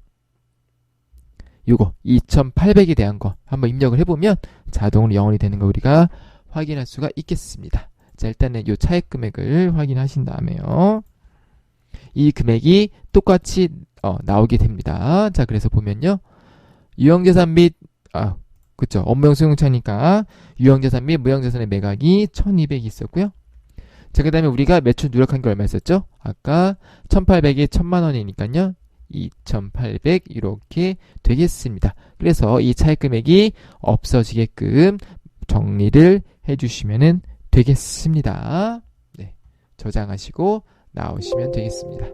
요거 2800에 대한 거 한번 입력을 해보면 자동으로 영원이 되는 거 우리가 확인할 수가 있겠습니다. 자, 일단은 요 차액 금액을 확인하신 다음에요. 이 금액이 똑같이 나오게 됩니다. 자, 그래서 보면요. 유형자산 및 그쵸. 업무용 수용차니까 유형자산 및 무형자산의 매각이 1200이 있었고요. 자, 그 다음에 우리가 매출 누락한 게 얼마 있었죠? 아까 1800이 1000만원이니까요. 2800 이렇게 되겠습니다. 그래서 이 차액 금액이 없어지게끔 정리를 해주시면 되겠습니다. 네, 저장하시고 나오시면 되겠습니다.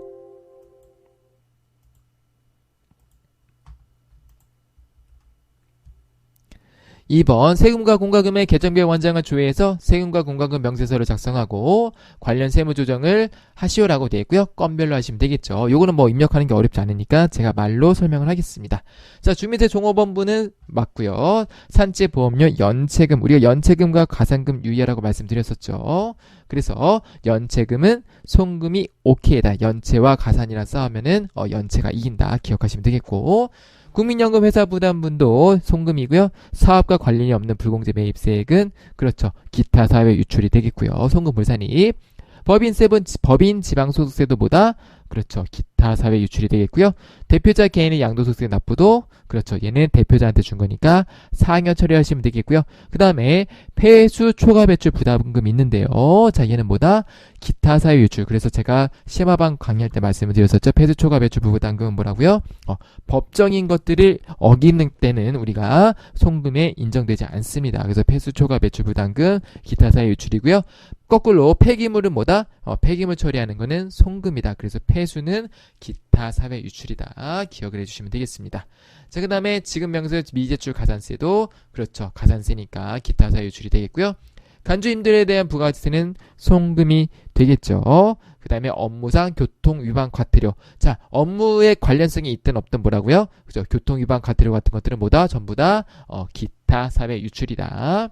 2번 세금과 공과금의 계정별 원장을 조회해서 세금과 공과금 명세서를 작성하고 관련 세무 조정을 하시오라고 되어 있고요. 건별로 하시면 되겠죠. 요거는 뭐 입력하는 게 어렵지 않으니까 제가 말로 설명을 하겠습니다. 자, 주민세 종업원부는 맞고요. 산재 보험료 연체금, 우리가 연체금과 가산금 유의하라고 말씀드렸었죠. 그래서 연체금은 송금이 오케이다. 연체와 가산이랑 싸우면은 연체가 이긴다. 기억하시면 되겠고, 국민연금 회사 부담분도 송금이고요. 사업과 관련이 없는 불공제 매입세액은 그렇죠. 기타 사회 유출이 되겠고요. 송금 불산입. 법인 지방소득세도 보다 그렇죠. 기타 사회 유출이 되겠고요. 대표자 개인의 양도소득세 납부도 그렇죠. 얘는 대표자한테 준 거니까 상여 처리하시면 되겠고요. 그 다음에 폐수 초과 배출 부담금 있는데요. 자, 얘는 뭐다? 기타 사회 유출. 그래서 제가 심화반 강의할 때 말씀을 드렸었죠. 폐수 초과 배출 부담금은 뭐라고요? 법정인 것들을 어기는 때는 우리가 송금에 인정되지 않습니다. 그래서 폐수 초과 배출 부담금 기타 사회 유출이고요. 거꾸로 폐기물은 뭐다? 폐기물 처리하는 거는 송금이다. 그래서 폐수는 기타 사회 유출이다. 기억을 해주시면 되겠습니다. 자, 그 다음에 지급 명세 미제출 가산세도 그렇죠. 가산세니까 기타 사회 유출이 되겠고요. 간주임들에 대한 부가세는 송금이 되겠죠. 그 다음에 업무상 교통 위반 과태료. 자, 업무에 관련성이 있든 없든 뭐라고요? 그죠? 교통 위반 과태료 같은 것들은 뭐다? 전부 다 기타 사회 유출이다.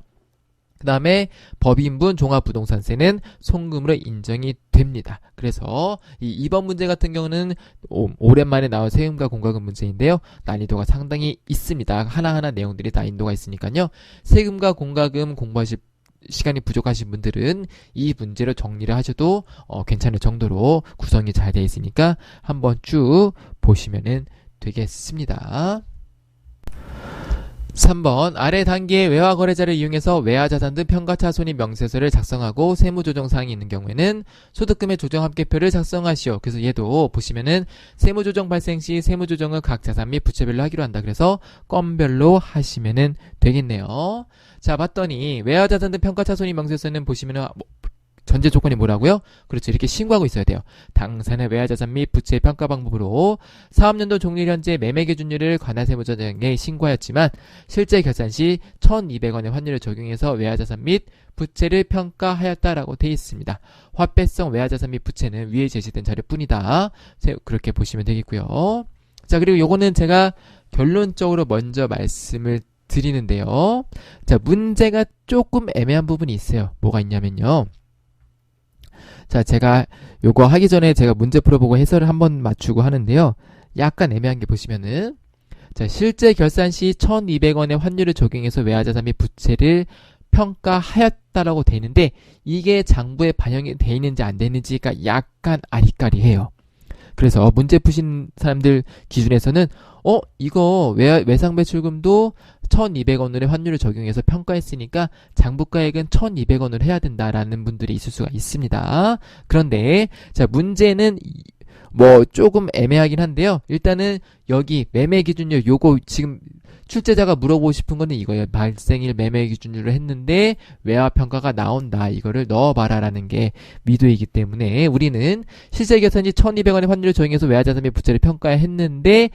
그 다음에 법인분 종합부동산세는 송금으로 인정이 됩니다. 그래서 이 2번 문제 같은 경우는 오랜만에 나온 세금과 공과금 문제인데요. 난이도가 상당히 있습니다. 하나하나 내용들이 난이도가 있으니까요. 세금과 공과금 공부하실 시간이 부족하신 분들은 이 문제로 정리를 하셔도 괜찮을 정도로 구성이 잘 되어 있으니까 한번 쭉 보시면 되겠습니다. 3번 아래 단계의 외화거래자를 이용해서 외화자산 등 평가차손익 명세서를 작성하고 세무조정사항이 있는 경우에는 소득금의 조정합계표를 작성하시오. 그래서 얘도 보시면은 세무조정 발생 시 세무조정을 각 자산 및 부채별로 하기로 한다. 그래서 건별로 하시면은 되겠네요. 자, 봤더니 외화자산 등 평가차손익 명세서는 보시면은 전제 조건이 뭐라고요? 그렇죠. 이렇게 신고하고 있어야 돼요. 당사는 외화자산 및 부채 평가 방법으로 사업년도 종료일 현재 매매기준율을 관할세무조정에 신고하였지만 실제 결산 시 1,200원의 환율을 적용해서 외화자산 및 부채를 평가하였다라고 되어 있습니다. 화폐성 외화자산 및 부채는 위에 제시된 자료뿐이다. 그렇게 보시면 되겠고요. 자, 그리고 요거는 제가 결론적으로 먼저 말씀을 드리는데요. 자, 문제가 조금 애매한 부분이 있어요. 뭐가 있냐면요. 자, 제가 요거 하기 전에 제가 문제 풀어보고 해설을 한번 맞추고 하는데요. 약간 애매한 게 보시면은 자, 실제 결산 시 1,200원의 환율을 적용해서 외화자산 및 부채를 평가하였다라고 돼 있는데 이게 장부에 반영이 돼 있는지 안 되는지가 약간 아리까리해요. 그래서 문제 푸신 사람들 기준에서는 이거 외상배출금도 1,200원의 환율을 적용해서 평가했으니까 장부가액은 1,200원을 해야 된다라는 분들이 있을 수가 있습니다. 그런데 자, 문제는 뭐 조금 애매하긴 한데요. 일단은 여기 매매기준율 요거 지금 출제자가 물어보고 싶은 거는 이거예요. 발생일 매매기준율을 했는데 외화평가가 나온다. 이거를 넣어봐라 라는 게 미도이기 때문에 우리는 실제 결산시 1,200원의 환율을 적용해서 외화자산 및 부채를 평가했는데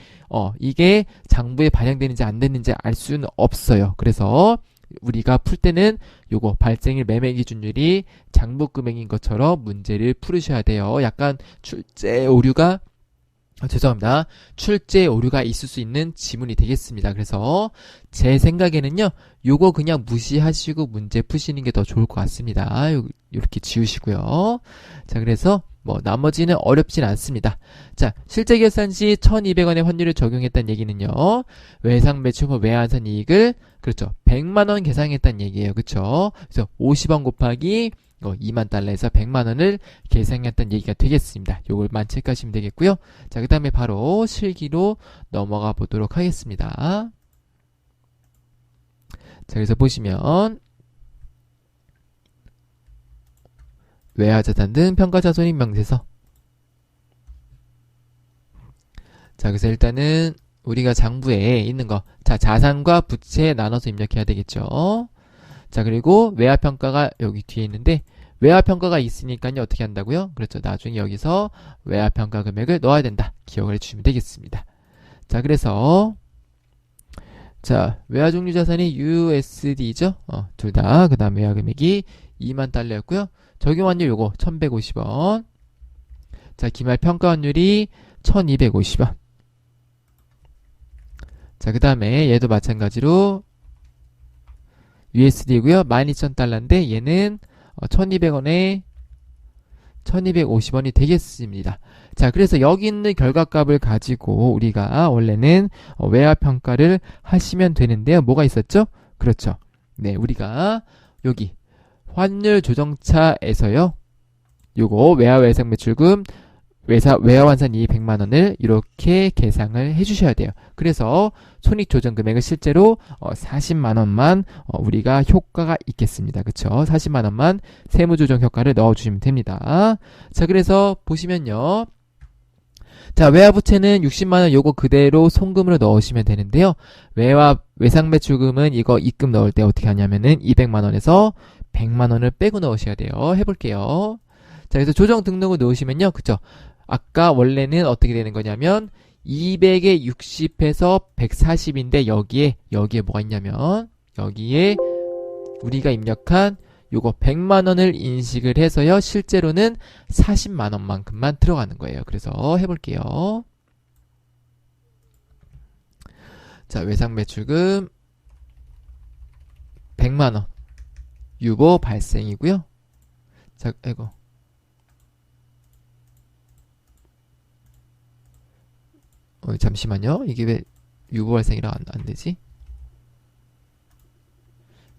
이게 장부에 반영되는지 안 되는지 알 수는 없어요. 그래서 우리가 풀 때는 요거 발생일 매매기준율이 장부금액인 것처럼 문제를 풀으셔야 돼요. 약간 출제 오류가 있을 수 있는 지문이 되겠습니다. 그래서 제 생각에는요, 요거 그냥 무시하시고 문제 푸시는 게 더 좋을 것 같습니다. 이렇게 지우시고요. 자, 그래서 나머지는 어렵진 않습니다. 자, 실제 결산 시 1,200원의 환율을 적용했다는 얘기는요, 외상 매출 후 외환산 이익을, 그렇죠, 100만원 계상했다는 얘기예요. 그렇죠? 그래서 50원 곱하기 2만 달러에서 100만 원을 계상했다는 얘기가 되겠습니다. 요걸만 체크하시면 되겠고요. 자, 그 다음에 바로 실기로 넘어가 보도록 하겠습니다. 자, 그래서 보시면 외화자산 등 평가자손익 명세서. 자, 그래서 일단은 우리가 장부에 있는 거, 자, 자산과 부채에 나눠서 입력해야 되겠죠. 자, 그리고 외화평가가 여기 뒤에 있는데 외화평가가 있으니까요 어떻게 한다고요? 그렇죠. 나중에 여기서 외화평가 금액을 넣어야 된다. 기억을 해주시면 되겠습니다. 자, 그래서 자, 외화종류 자산이 USD죠. 둘 다. 그 다음 외화 금액이 2만 달러였고요. 적용환율 요거 1,150원. 자, 기말 평가환율이 1,250원. 자, 그 다음에 얘도 마찬가지로 USD고요. 12,000달러인데 얘는 1,200원에 1,250원이 되겠습니다. 자, 그래서 여기 있는 결과값을 가지고 우리가 원래는 외화평가를 하시면 되는데요. 뭐가 있었죠? 그렇죠. 네, 우리가 여기 환율 조정차에서요. 요거 외화외상 매출금 외화환산 이익 100만원을 이렇게 계상을 해주셔야 돼요. 그래서 손익조정금액을 실제로 40만원만 우리가 효과가 있겠습니다. 그쵸? 40만원만 세무조정 효과를 넣어주시면 됩니다. 자, 그래서 보시면요. 자, 외화부채는 60만원 요거 그대로 송금으로 넣으시면 되는데요. 외상매출금은 이거 입금 넣을 때 어떻게 하냐면은 200만원에서 100만원을 빼고 넣으셔야 돼요. 해볼게요. 자, 그래서 조정 등록을 넣으시면요. 그쵸? 아까 원래는 어떻게 되는 거냐면 200에 60해서 140인데 여기에 뭐가 있냐면 여기에 우리가 입력한 요거 100만원을 인식을 해서요. 실제로는 40만원만큼만 들어가는 거예요. 그래서 해볼게요. 자, 외상매출금 100만원 유보 발생이고요. 자, 아이고. 잠시만요. 이게 왜 유보 발생이라 안 되지?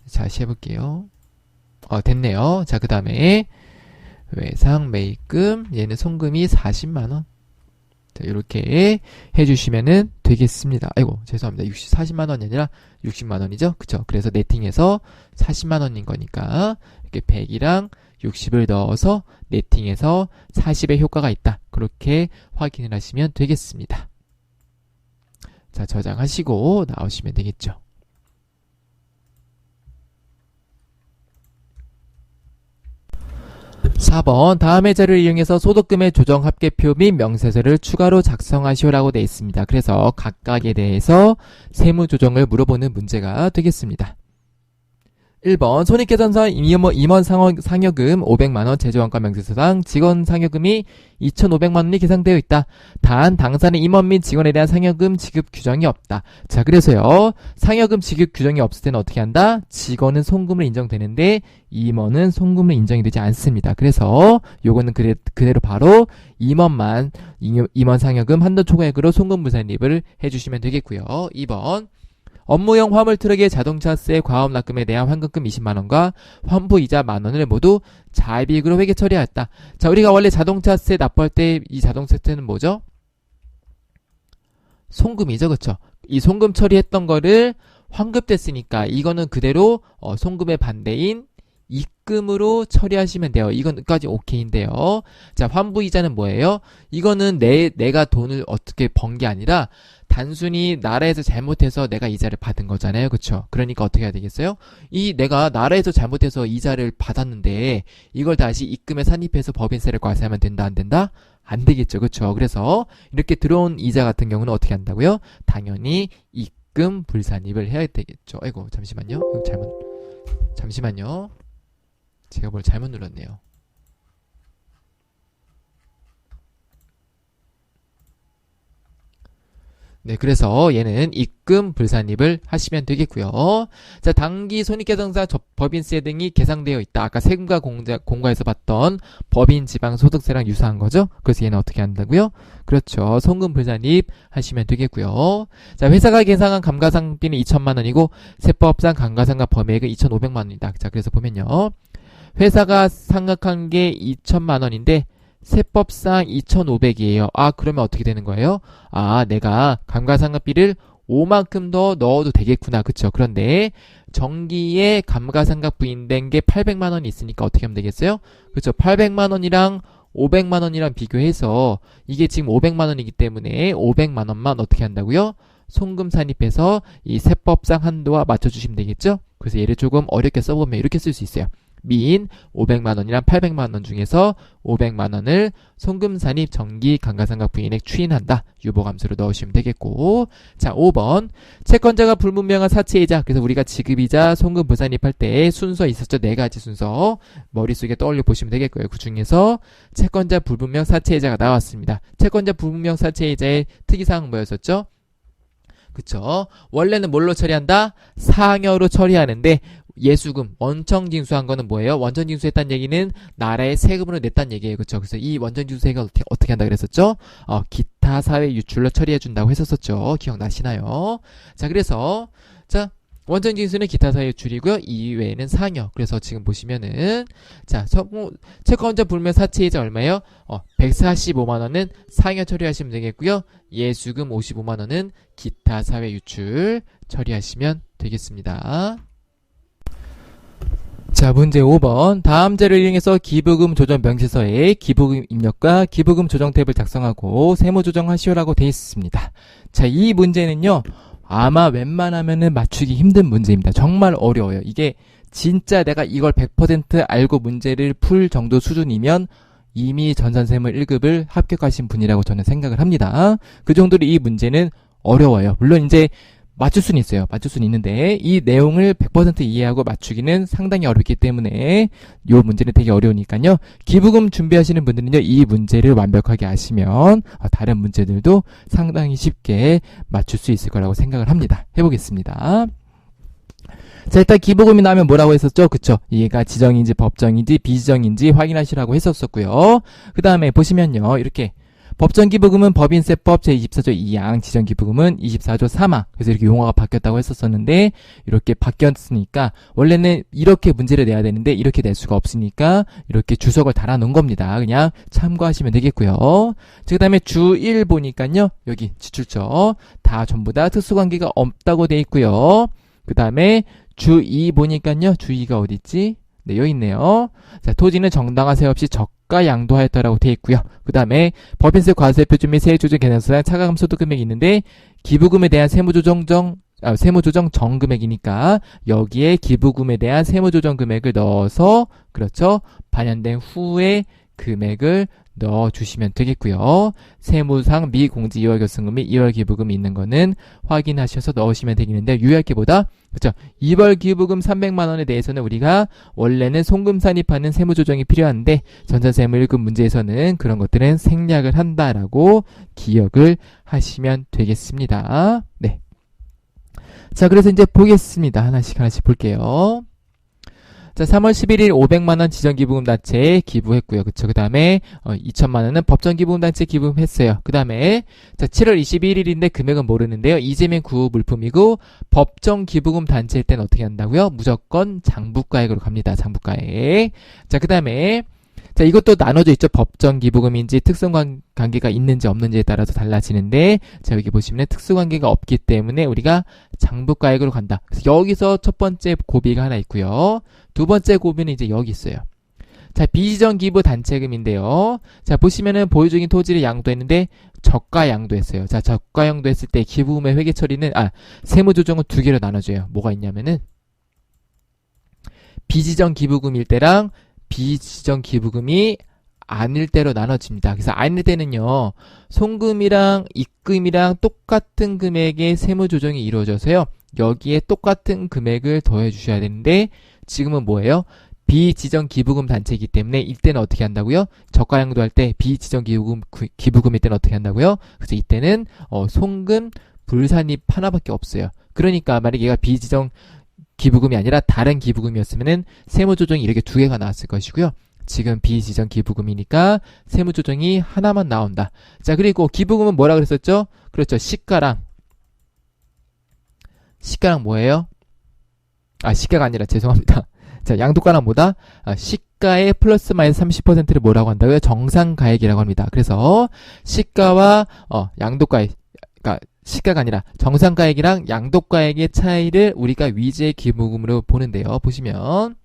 자, 다시 해볼게요. 됐네요. 자, 그 다음에 외상 매입금, 얘는 송금이 40만원. 자, 이렇게 해주시면은 되겠습니다. 아이고, 죄송합니다. 40만원이 아니라 60만원이죠? 그쵸? 그래서 네팅해서 40만원인 거니까, 이렇게 100이랑 60을 넣어서 네팅해서 40의 효과가 있다. 그렇게 확인을 하시면 되겠습니다. 자, 저장하시고 나오시면 되겠죠. 4번 다음의 자료를 이용해서 소득금의 조정 합계표 및 명세서를 추가로 작성하시오라고 되어 있습니다. 그래서 각각에 대해서 세무 조정을 물어보는 문제가 되겠습니다. 1번 손익계산서 임원 상여금 500만원 제조원가 명세서상 직원 상여금이 2,500만원이 계상되어 있다. 단 당사는 임원 및 직원에 대한 상여금 지급 규정이 없다. 자, 그래서요, 상여금 지급 규정이 없을 때는 어떻게 한다? 직원은 송금을 인정되는데 임원은 송금을 인정이 되지 않습니다. 그래서 요거는 그대로 바로 임원 상여금 한도 초과액으로 송금 불산입을 해주시면 되겠고요. 2번 업무용 화물 트럭의 자동차세 과업 납금에 대한 환급금 20만원과 환부이자 만원을 모두 자입이익으로 회계 처리하였다. 자, 우리가 원래 자동차세 납부할 때 이 자동차세는 뭐죠? 송금이죠. 그쵸? 이 송금 처리했던 거를 환급됐으니까 이거는 그대로 송금의 반대인 입금으로 처리하시면 돼요. 이건까지 오케이인데요. 자, 환부이자는 뭐예요? 이거는 내가 돈을 어떻게 번 게 아니라 단순히 나라에서 잘못해서 내가 이자를 받은 거잖아요. 그쵸? 그러니까 어떻게 해야 되겠어요? 내가 나라에서 잘못해서 이자를 받았는데 이걸 다시 입금에 산입해서 법인세를 과세하면 된다, 안 된다? 안 되겠죠. 그쵸? 그래서 이렇게 들어온 이자 같은 경우는 어떻게 한다고요? 당연히 입금 불산입을 해야 되겠죠. 아이고, 잠시만요. 잠시만요. 제가 뭘 잘못 눌렀네요. 네, 그래서 얘는 입금 불산입을 하시면 되겠고요. 자, 당기 손익계산서 법인세 등이 계상되어 있다. 아까 세금과 공과에서 봤던 법인 지방 소득세랑 유사한 거죠. 그래서 얘는 어떻게 한다고요? 그렇죠. 송금 불산입 하시면 되겠고요. 자, 회사가 계상한 감가상각비는 2천만 원이고 세법상 감가상각 범위액은 2,500만 원이다. 자, 그래서 보면요. 회사가 상각한 게 2천만 원인데 세법상 2,500이에요. 그러면 어떻게 되는 거예요? 내가 감가상각비를 5만큼 더 넣어도 되겠구나. 그쵸? 그런데 정기에 감가상각 부인된 게 800만 원이 있으니까 어떻게 하면 되겠어요? 그쵸? 800만 원이랑 500만 원이랑 비교해서 이게 지금 500만 원이기 때문에 500만 원만 어떻게 한다고요? 송금 산입해서 이 세법상 한도와 맞춰주시면 되겠죠? 그래서 얘를 조금 어렵게 써보면 이렇게 쓸 수 있어요. 민 500만원이랑 800만원 중에서 500만원을 송금 산입 정기 감가상각 부인액 추인한다. 유보감수로 넣으시면 되겠고, 자, 5번 채권자가 불분명한 사채이자, 그래서 우리가 지급이자 송금 부산입할 때 순서 있었죠. 4가지 순서 머릿속에 떠올려 보시면 되겠고요. 그 중에서 채권자 불분명 사채이자가 나왔습니다. 채권자 불분명 사채이자의 특이사항은 뭐였었죠? 그쵸? 원래는 뭘로 처리한다? 상여로 처리하는데 예수금, 원천징수한 거는 뭐예요? 원천징수했다는 얘기는 나라에 세금으로 냈다는 얘기예요. 그쵸? 그래서 이 원천징수액을 어떻게 한다 그랬었죠? 기타 사회 유출로 처리해준다고 했었었죠. 기억나시나요? 자, 그래서, 자, 원천징수는 기타 사회 유출이고요. 이외에는 상여. 그래서 지금 보시면은, 자, 채권자 불명 사채이자 얼마예요? 145만원은 상여 처리하시면 되겠고요. 예수금 55만원은 기타 사회 유출 처리하시면 되겠습니다. 자, 문제 5번. 다음 자료를 이용해서 기부금 조정 명세서에 기부금 입력과 기부금 조정 탭을 작성하고 세무 조정하시오라고 되어 있습니다. 자, 이 문제는요, 아마 웬만하면은 맞추기 힘든 문제입니다. 정말 어려워요. 이게 진짜 내가 이걸 100% 알고 문제를 풀 정도 수준이면 이미 전산세무 1급을 합격하신 분이라고 저는 생각을 합니다. 그 정도로 이 문제는 어려워요. 물론 이제 맞출 수는 있어요. 맞출 수는 있는데 이 내용을 100% 이해하고 맞추기는 상당히 어렵기 때문에 이 문제는 되게 어려우니까요. 기부금 준비하시는 분들은요, 이 문제를 완벽하게 아시면 다른 문제들도 상당히 쉽게 맞출 수 있을 거라고 생각을 합니다. 해보겠습니다. 자, 일단 기부금이 나오면 뭐라고 했었죠? 그쵸? 얘가 지정인지 법정인지 비지정인지 확인하시라고 했었고요. 그 다음에 보시면요. 이렇게 법정기부금은 법인세법 제24조 2항, 지정기부금은 24조 3항. 그래서 이렇게 용어가 바뀌었다고 했었었는데 이렇게 바뀌었으니까 원래는 이렇게 문제를 내야 되는데 이렇게 낼 수가 없으니까 이렇게 주석을 달아놓은 겁니다. 그냥 참고하시면 되겠고요. 그 다음에 주 1 보니까요. 여기 지출처 다 전부 다 특수관계가 없다고 돼 있고요. 그 다음에 주 2 보니까요. 주 2가 어디 있지? 네, 여기 있네요. 자, 토지는 정당한 세 없이 저가 양도하였다라고 되어 있고요. 그 다음에 법인세 과세 표준 및 세액조정 개념상 차가금 소득 금액이 있는데 기부금에 대한 세무조정 정금액이니까 여기에 기부금에 대한 세무조정 금액을 넣어서 그렇죠. 반영된 후에 금액을 넣어주시면 되겠고요. 세무상 미공지 2월 결승금 및 2월 기부금이 있는 거는 확인하셔서 넣으시면 되겠는데 유의할 게 보다 그렇죠. 2월 기부금 300만 원에 대해서는 우리가 원래는 송금 산입하는 세무조정이 필요한데 전자세무 1급 문제에서는 그런 것들은 생략을 한다라고 기억을 하시면 되겠습니다. 네. 자, 그래서 이제 보겠습니다. 하나씩 볼게요. 자, 3월 11일 500만원 지정기부금 단체에 기부했고요. 그쵸. 그 다음에, 2천만원은 법정기부금 단체에 기부했어요. 그 다음에, 자, 7월 21일인데 금액은 모르는데요. 이재명 구호 물품이고, 법정기부금 단체일 때는 어떻게 한다고요? 무조건 장부가액으로 갑니다. 장부가액. 자, 그 다음에, 자, 이것도 나눠져 있죠. 법정기부금인지 특수관계가 있는지 없는지에 따라서 달라지는데, 자, 여기 보시면 특수관계가 없기 때문에 우리가 장부가액으로 간다. 그래서 여기서 첫 번째 고비가 하나 있고요. 두 번째 고비는 이제 여기 있어요. 자, 비지정기부 단체금인데요. 자, 보시면은 보유 중인 토지를 양도했는데 저가 양도했어요. 자, 저가 양도했을 때 기부금의 회계 처리는 세무조정은 두 개로 나눠져요. 뭐가 있냐면은 비지정기부금일 때랑 비지정기부금이 아닐 때로 나눠집니다. 그래서 아닐 때는요. 송금이랑 입금이랑 똑같은 금액의 세무조정이 이루어져서요. 여기에 똑같은 금액을 더해 주셔야 되는데 지금은 뭐예요? 비지정기부금 단체이기 때문에 이때는 어떻게 한다고요? 저가 양도할 때 비지정기부금일 때는 어떻게 한다고요? 그래서 이때는 송금 불산입 하나밖에 없어요. 그러니까 만약에 얘가 비지정기부금이 아니라 다른 기부금이었으면은 세무조정이 이렇게 두 개가 나왔을 것이고요. 지금 비지정기부금이니까 세무조정이 하나만 나온다. 자, 그리고 기부금은 뭐라 그랬었죠? 그렇죠. 시가랑 뭐예요? 시가가 아니라 죄송합니다. 자, 양도가랑 뭐다? 시가의 플러스 마이너스 30%를 뭐라고 한다고요? 정상가액이라고 합니다. 그래서 시가와 양도가액, 그러니까 시가가 아니라 정상가액이랑 양도가액의 차이를 우리가 위제 기부금으로 보는데요. 보시면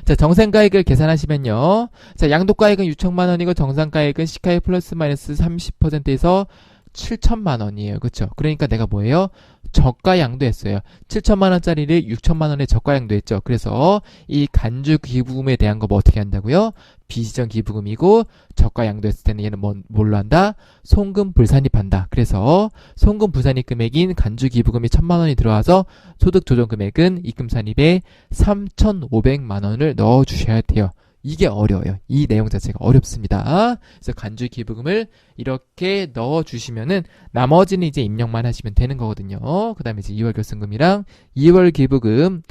자, 정상가액을 계산하시면요. 자, 양도가액은 6천만 원이고 정상가액은 시가의 플러스 마이너스 30%에서 7천만 원이에요. 그렇죠? 그러니까 내가 뭐예요? 저가 양도했어요. 7천만 원짜리를 6천만 원에 저가 양도했죠. 그래서 이 간주 기부금에 대한 거 뭐 어떻게 한다고요? 비지정 기부금이고 저가 양도했을 때는 얘는 뭘로 한다? 송금 불산입한다. 그래서 송금 불산입 금액인 간주 기부금이 1,000만 원이 들어와서 소득 조정 금액은 입금 산입에 3,500만 원을 넣어 주셔야 돼요. 이게 어려워요. 이 내용 자체가 어렵습니다. 그래서 간주 기부금을 이렇게 넣어주시면은 나머지는 이제 입력만 하시면 되는 거거든요. 그 다음에 이제 2월 결승금이랑 2월 기부금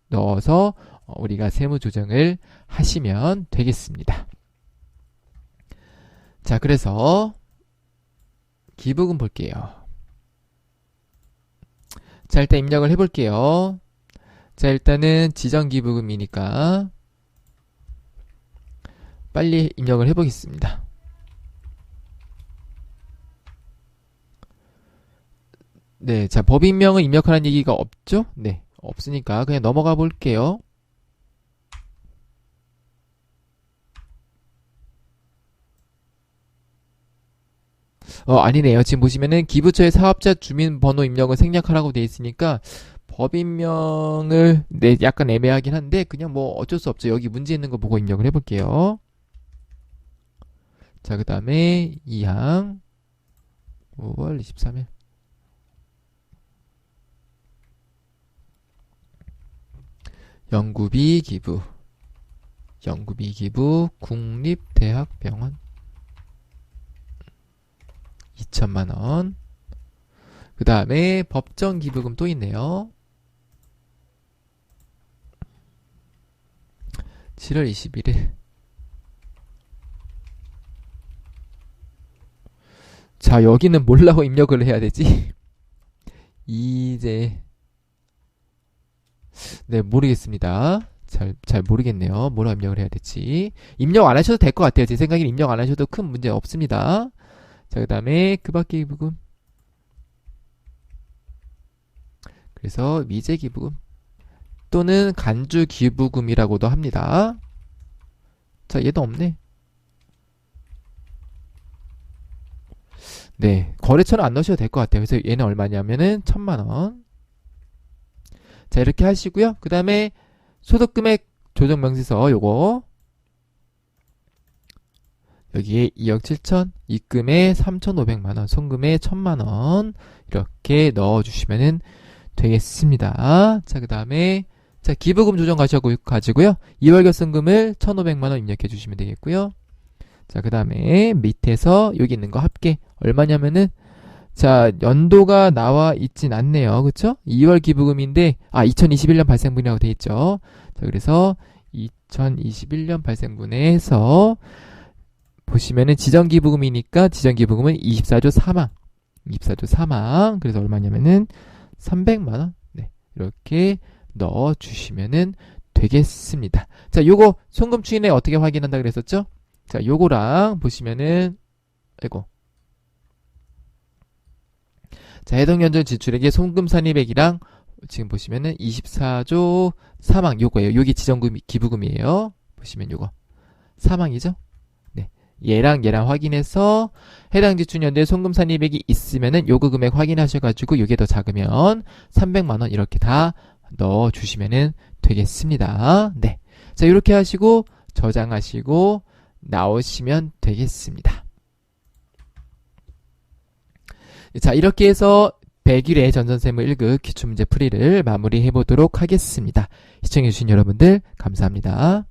넣어서 우리가 세무조정을 하시면 되겠습니다. 자, 그래서 기부금 볼게요. 자, 일단 입력을 해볼게요. 자, 일단은 지정기부금이니까 빨리 입력을 해보겠습니다. 네, 자, 법인명을 입력하라는 얘기가 없죠? 네, 없으니까 그냥 넘어가 볼게요. 아니네요. 지금 보시면은 기부처의 사업자 주민번호 입력을 생략하라고 되어 있으니까 법인명을 약간 애매하긴 한데 그냥 뭐 어쩔 수 없죠. 여기 문제 있는 거 보고 입력을 해볼게요. 자, 그 다음에 2항 5월 23일 연구비 기부 국립대학병원 2천만 원. 그 다음에 법정 기부금 또 있네요. 7월 21일. 자, 여기는 뭐라고 입력을 해야 되지? 이제, 네, 모르겠습니다. 잘 모르겠네요. 뭐라고 입력을 해야 될지. 입력 안 하셔도 될 것 같아요. 제 생각엔 입력 안 하셔도 큰 문제 없습니다. 자, 그 다음에 그 밖의 기부금. 그래서 미제 기부금 또는 간주 기부금이라고도 합니다. 자, 얘도 없네. 네, 거래처는 안 넣으셔도 될 것 같아요. 그래서 얘는 얼마냐면은 1,000만원. 자, 이렇게 하시고요. 그 다음에 소득금액 조정명세서 요거 여기에 2억 7천, 입금에 3,500만원, 송금에 1,000만원 이렇게 넣어주시면은 되겠습니다. 자, 그 다음에 자, 기부금 조정 가지고요. 2월 결손금을 1,500만원 입력해 주시면 되겠고요. 자, 그 다음에 밑에서 여기 있는 거 합계 얼마냐면은 자, 연도가 나와 있진 않네요. 그쵸? 2월 기부금인데 2021년 발생분이라고 돼 있죠. 자, 그래서 2021년 발생분에서 보시면은 지정기부금이니까 지정기부금은 24조 사망. 24조 사망. 그래서 얼마냐면은 300만원. 네. 이렇게 넣어주시면은 되겠습니다. 자, 요거 송금 추인에 어떻게 확인한다 그랬었죠? 자, 요거랑 보시면은, 아이고. 자, 해당 연전 지출액의 송금 산입액이랑 지금 보시면은 24조 사망 요거예요. 요게 지정기부금이에요. 보시면 요거. 사망이죠? 네. 얘랑 확인해서 해당 지출 연도에 송금 산입액이 있으면은 요거 금액 확인하셔가지고 요게 더 작으면 300만원 이렇게 다 넣어주시면은 되겠습니다. 네. 자, 이렇게 하시고 저장하시고 나오시면 되겠습니다. 자, 이렇게 해서 100일의 전선세무 1급 기출문제 풀이를 마무리해 보도록 하겠습니다. 시청해주신 여러분들 감사합니다.